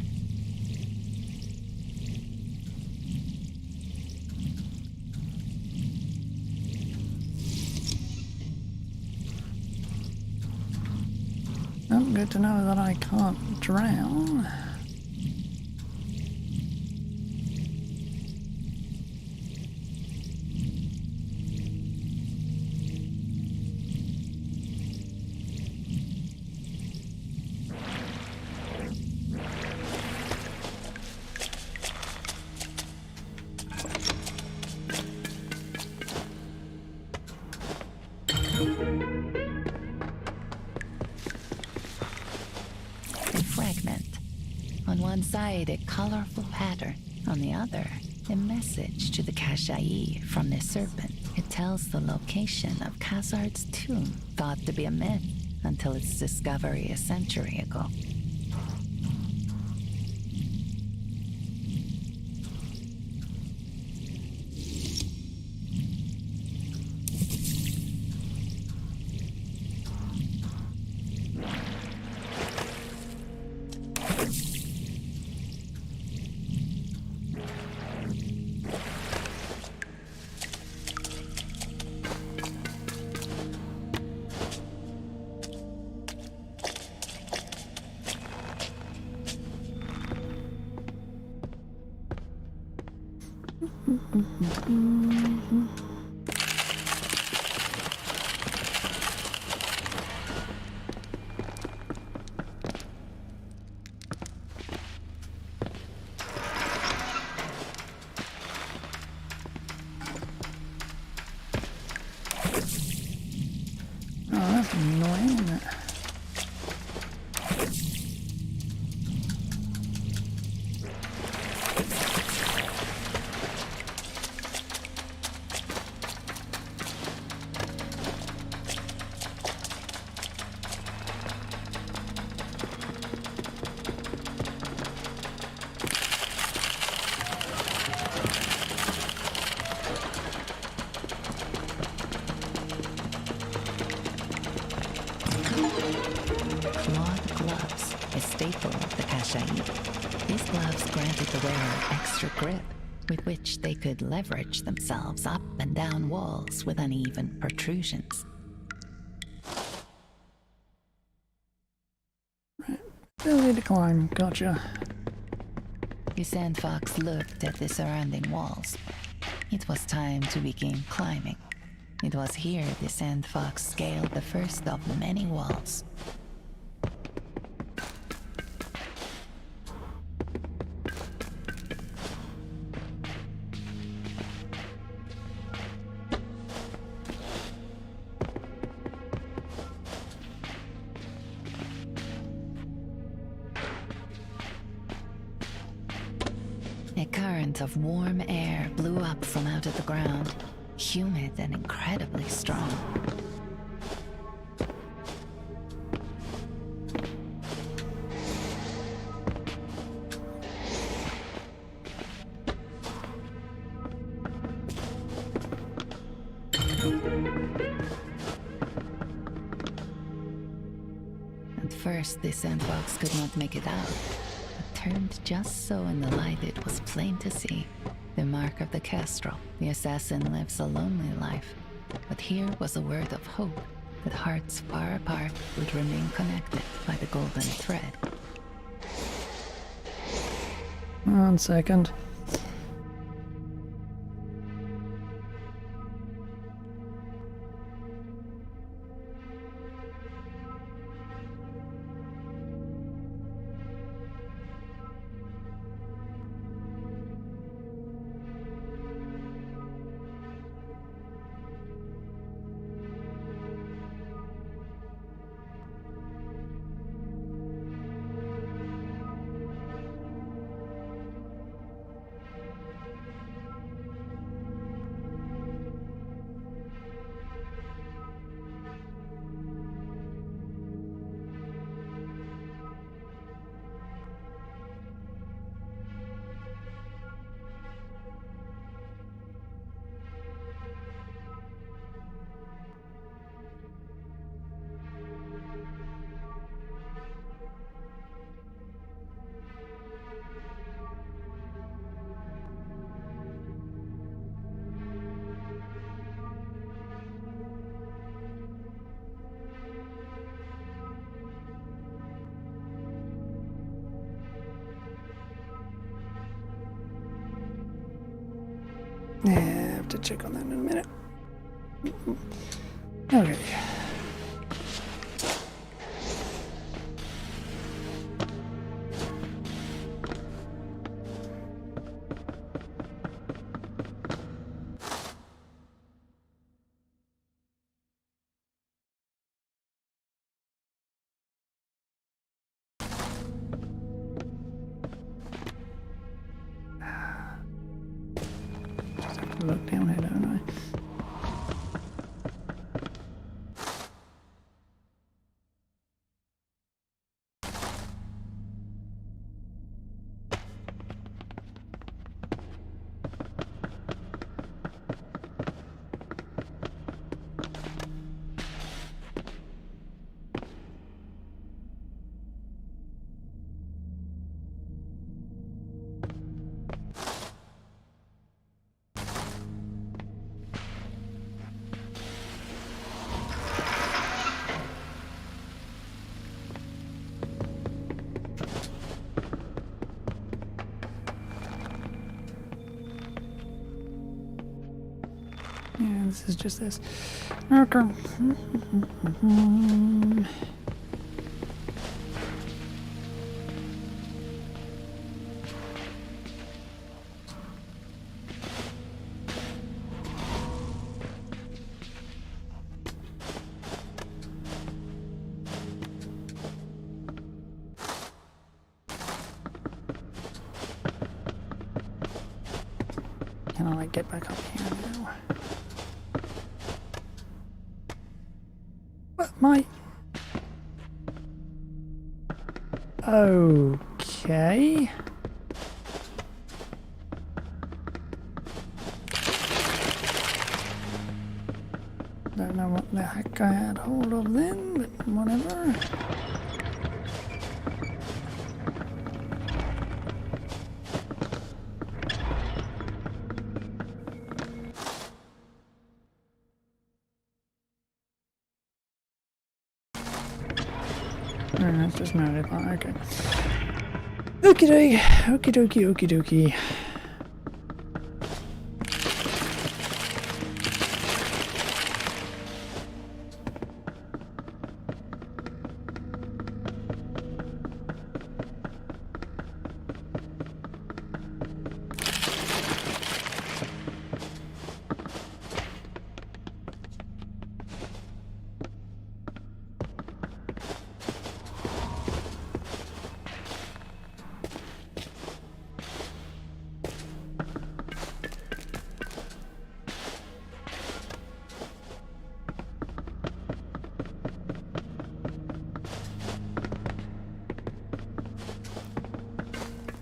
Oh, good to know that I can't drown. A fragment. On one side, a colorful pattern. On the other, a message to the Kashai from the serpent. It tells the location of Khazard's tomb, thought to be a myth until its discovery a century ago. Oh, that's annoying, isn't it? Clawed gloves, a staple of the Kashaid. These gloves granted the wearer extra grip, with which they could leverage themselves up and down walls with uneven protrusions. Ability to climb, gotcha. The Sandfox looked at the surrounding walls. It was time to begin climbing. It was here the Sandfox scaled the first of many walls. A current of warm air blew up from out of the ground, humid and incredibly strong. At first, the Sandfox could not make it out. Turned just so in the light it was plain to see. The mark of the Kestrel. The assassin lives a lonely life. But here was a word of hope that hearts far apart would remain connected by the golden thread. 1 second. Yeah, I have to check on that in a minute. Okay. Look down here, don't I? Yeah, this is just this. Okay. Can I like get back up here now? What my? Okay. Don't know what the heck I had hold of then, but whatever. That's just mounted. Okay. Okie dokie, okie dokie.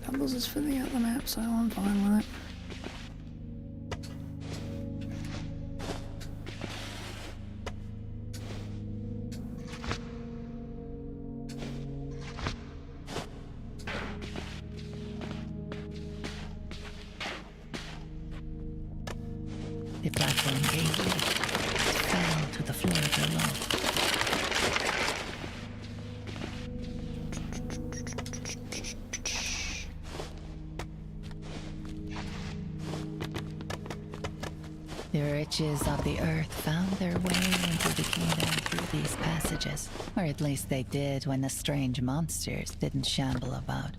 Doubles is filling out the map, so I'm fine with it. The platform gave way, fell to the floor below. The riches of the earth found their way into the kingdom through these passages, or at least they did when the strange monsters didn't shamble about.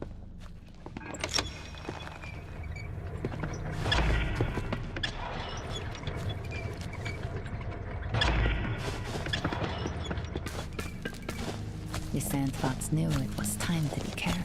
The Sandfox knew it was time to be careful.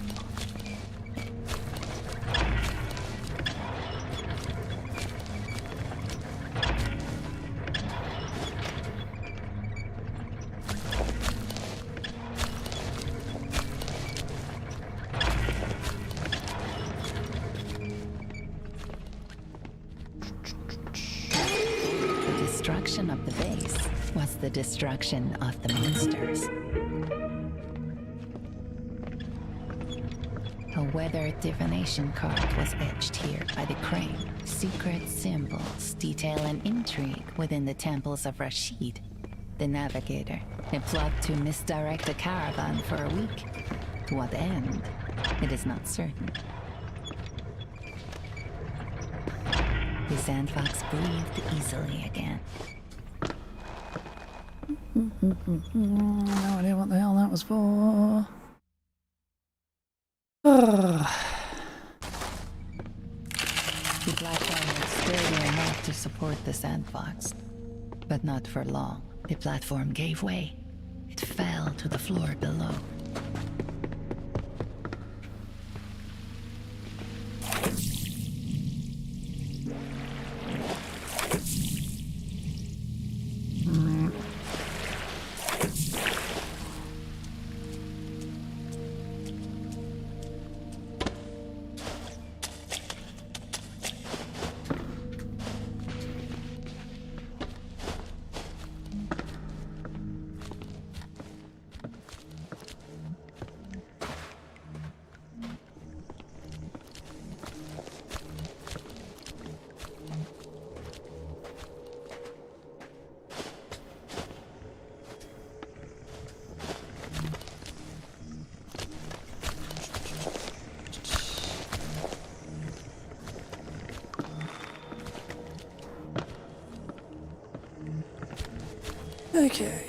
The destruction of the base was the destruction of the monsters. A weathered divination card was etched here by the crane. Secret symbols detail an intrigue within the temples of Rashid, the navigator. A plot to misdirect the caravan for a week. To what end? It is not certain. The Sandfox breathed easily again. No idea what the hell that was for. Ugh. The platform was sturdy enough to support the Sandfox, but not for long. The platform gave way. It fell to the floor below. Okay.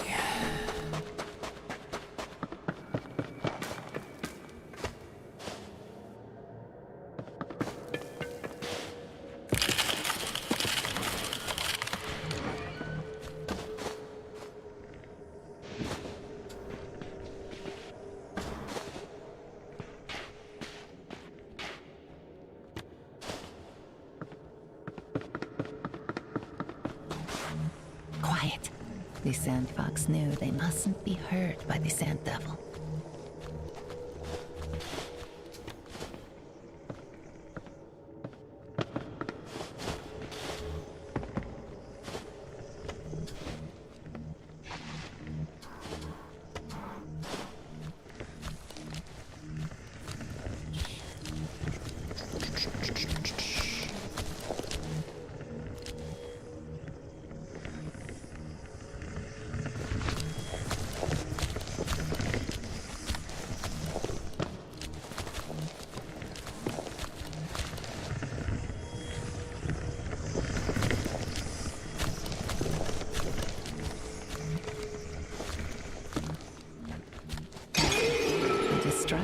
Quiet. The Sandfox knew they mustn't be heard by the Sand Devil.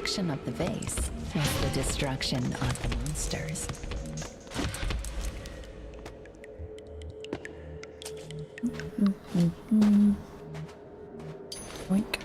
destruction of the vase was the destruction of the monsters. Oink.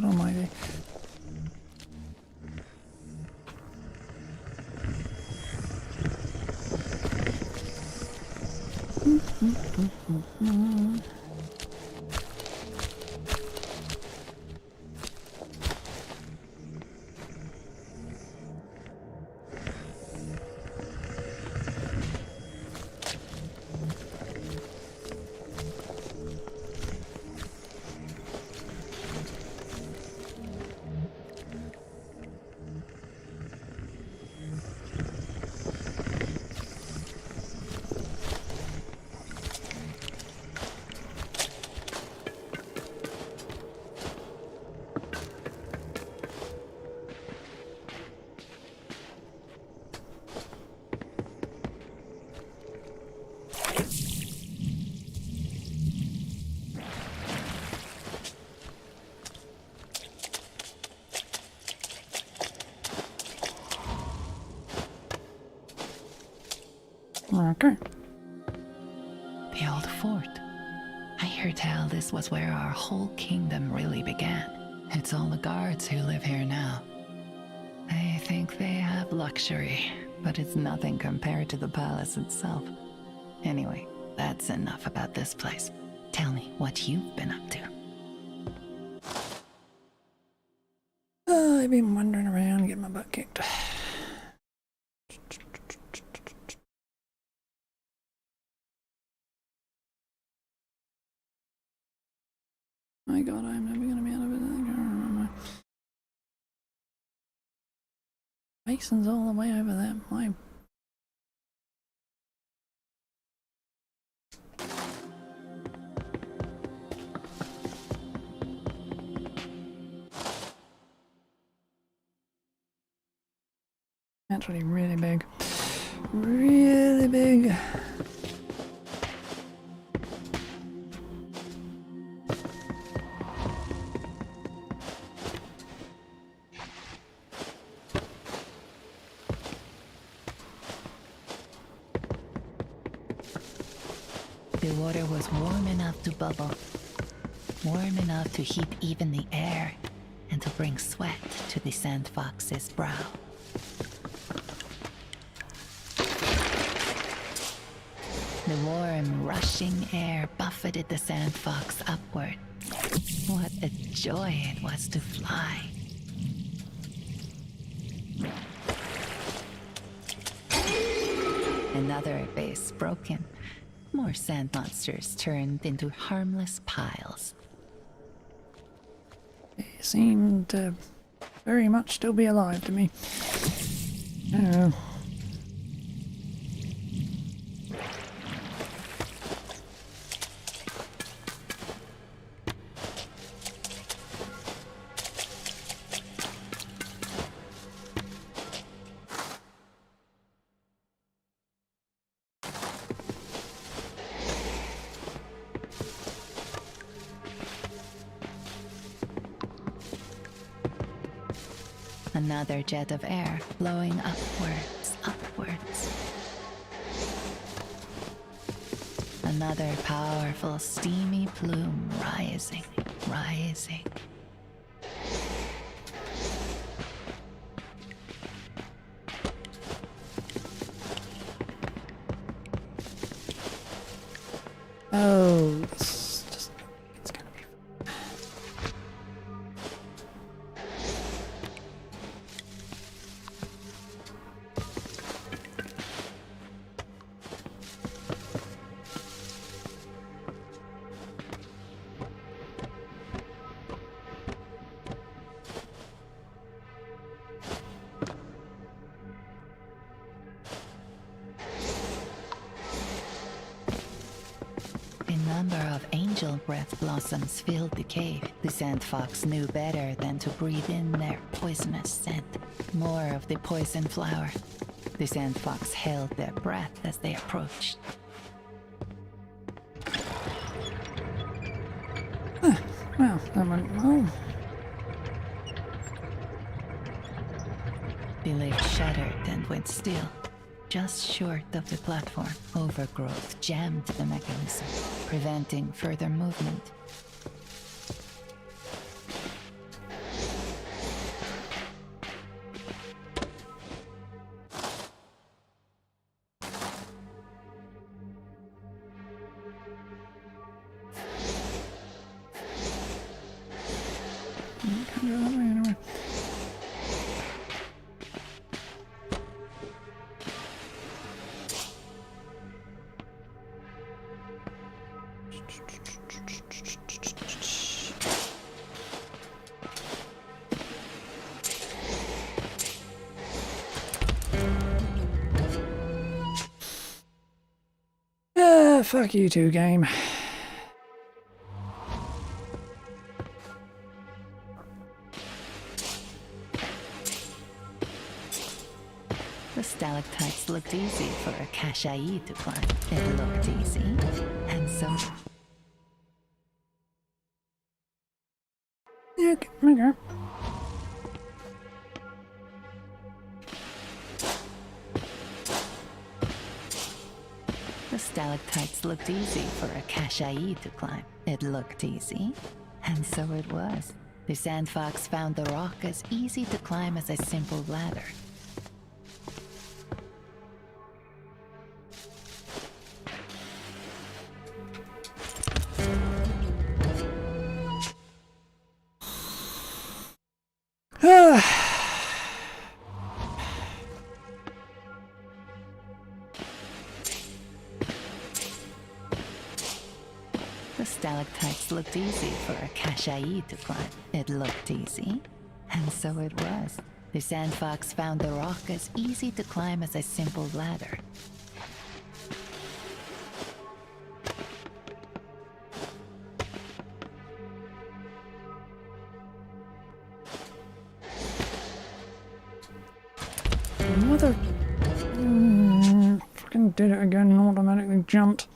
Lord almighty. Okay. The old fort. I hear tell this was where our whole kingdom really began. It's all the guards who live here now. They think they have luxury, but it's nothing compared to the palace itself. Anyway, that's enough about this place. Tell me what you've been up to. I've been wandering around getting my butt kicked. My god, I'm never gonna be out of it. Mason's all the way over there. My actually really big. Really big. The water was warm enough to bubble, warm enough to heat even the air, and to bring sweat to the Sandfox's brow. The warm, rushing air buffeted the Sandfox upward. What a joy it was to fly. Another base broken. More sand monsters turned into harmless piles. They seem to very much still be alive to me. Oh. Another jet of air blowing upwards, upwards. Another powerful steamy plume rising, rising. Oh, it's gonna be. number of angel breath blossoms filled the cave, the Sandfox knew better than to breathe in their poisonous scent. More of the poison flower. The Sandfox held their breath as they approached. Well, that went well. The lift shuddered and went still. Just short of the platform, overgrowth jammed the mechanism, preventing further movement. Can't go that way anyway. Fuck you two, game. The stalactites looked easy for a Kashai to climb. It looked easy, and so... Yeah, okay. The stalactites looked easy for a Kashai to climb. It looked easy, and so it was. The Sandfox found the rock as easy to climb as a simple ladder. The stalactites looked easy for a Kashai to climb. It looked easy, and so it was. The Sandfox found the rock as easy to climb as a simple ladder. Mother... fucking did it again and automatically jumped.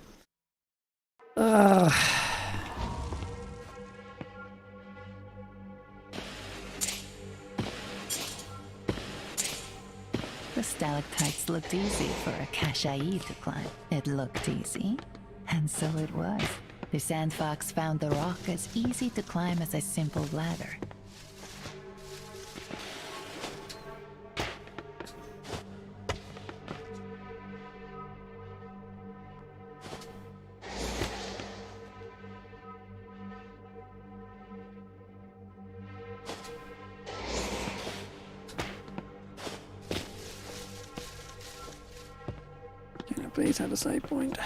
The stalactites looked easy for a Kashai to climb. It looked easy, and so it was. The Sandfox found the rock as easy to climb as a simple ladder. Can I please have a save point?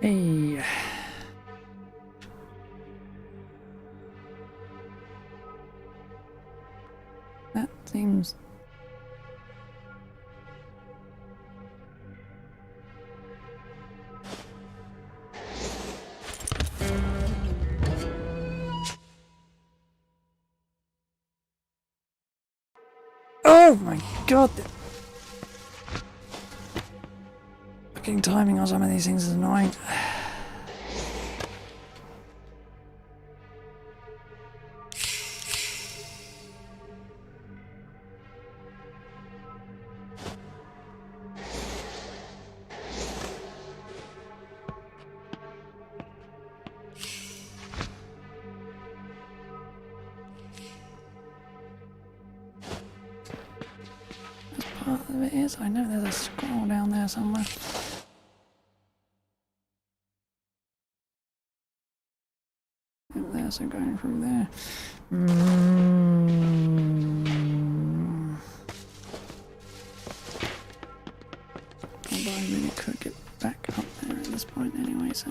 Hey. That seems... Oh my god! The fucking timing on some of these things is annoying. part of it is. I know there's a scroll down there somewhere. Up there, so going through there. Although I really could get back up there at this point anyway, so...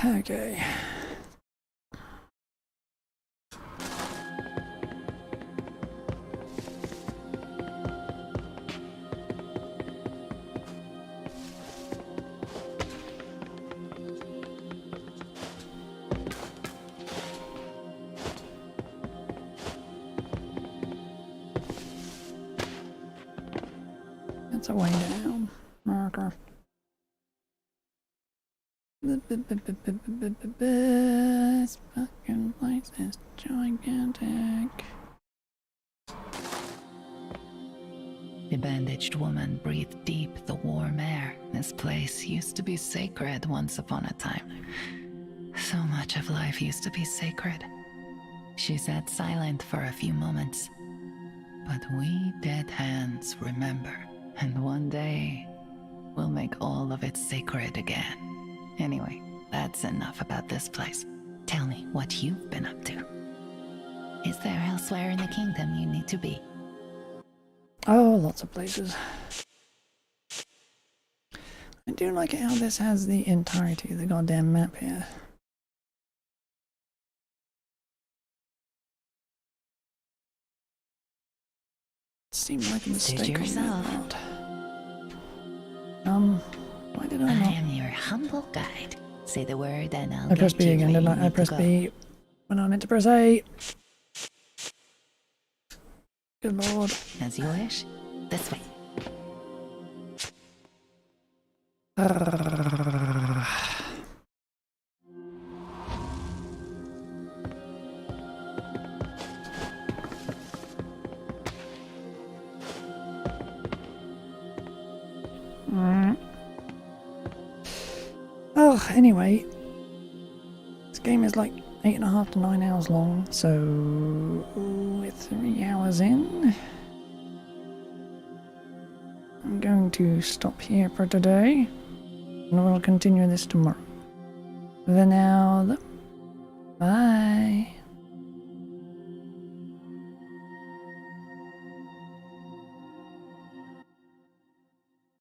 okay. That's a way down. Marker. This fucking place is gigantic. The bandaged woman breathed deep the warm air. This place used to be sacred once upon a time. So much of life used to be sacred. She sat silent for a few moments. But we dead hands remember, and one day we'll make all of it sacred again. Anyway, that's enough about this place. Tell me what you've been up to. Is there elsewhere in the kingdom you need to be? Oh, lots of places. I do like how this has the entirety of the goddamn map here. Seemed like a mistake. Suit yourself. Why did I I not? am your humble guide. Say the word and I'll I pressed get B you again, where didn't you I? I need to pressed go. B when I meant to press A. Good lord. As you wish. This way. Oh, anyway, this game is like 8.5 to 9 hours long, so we're 3 hours in. I'm going to stop here for today, and we'll continue this tomorrow. For now, bye.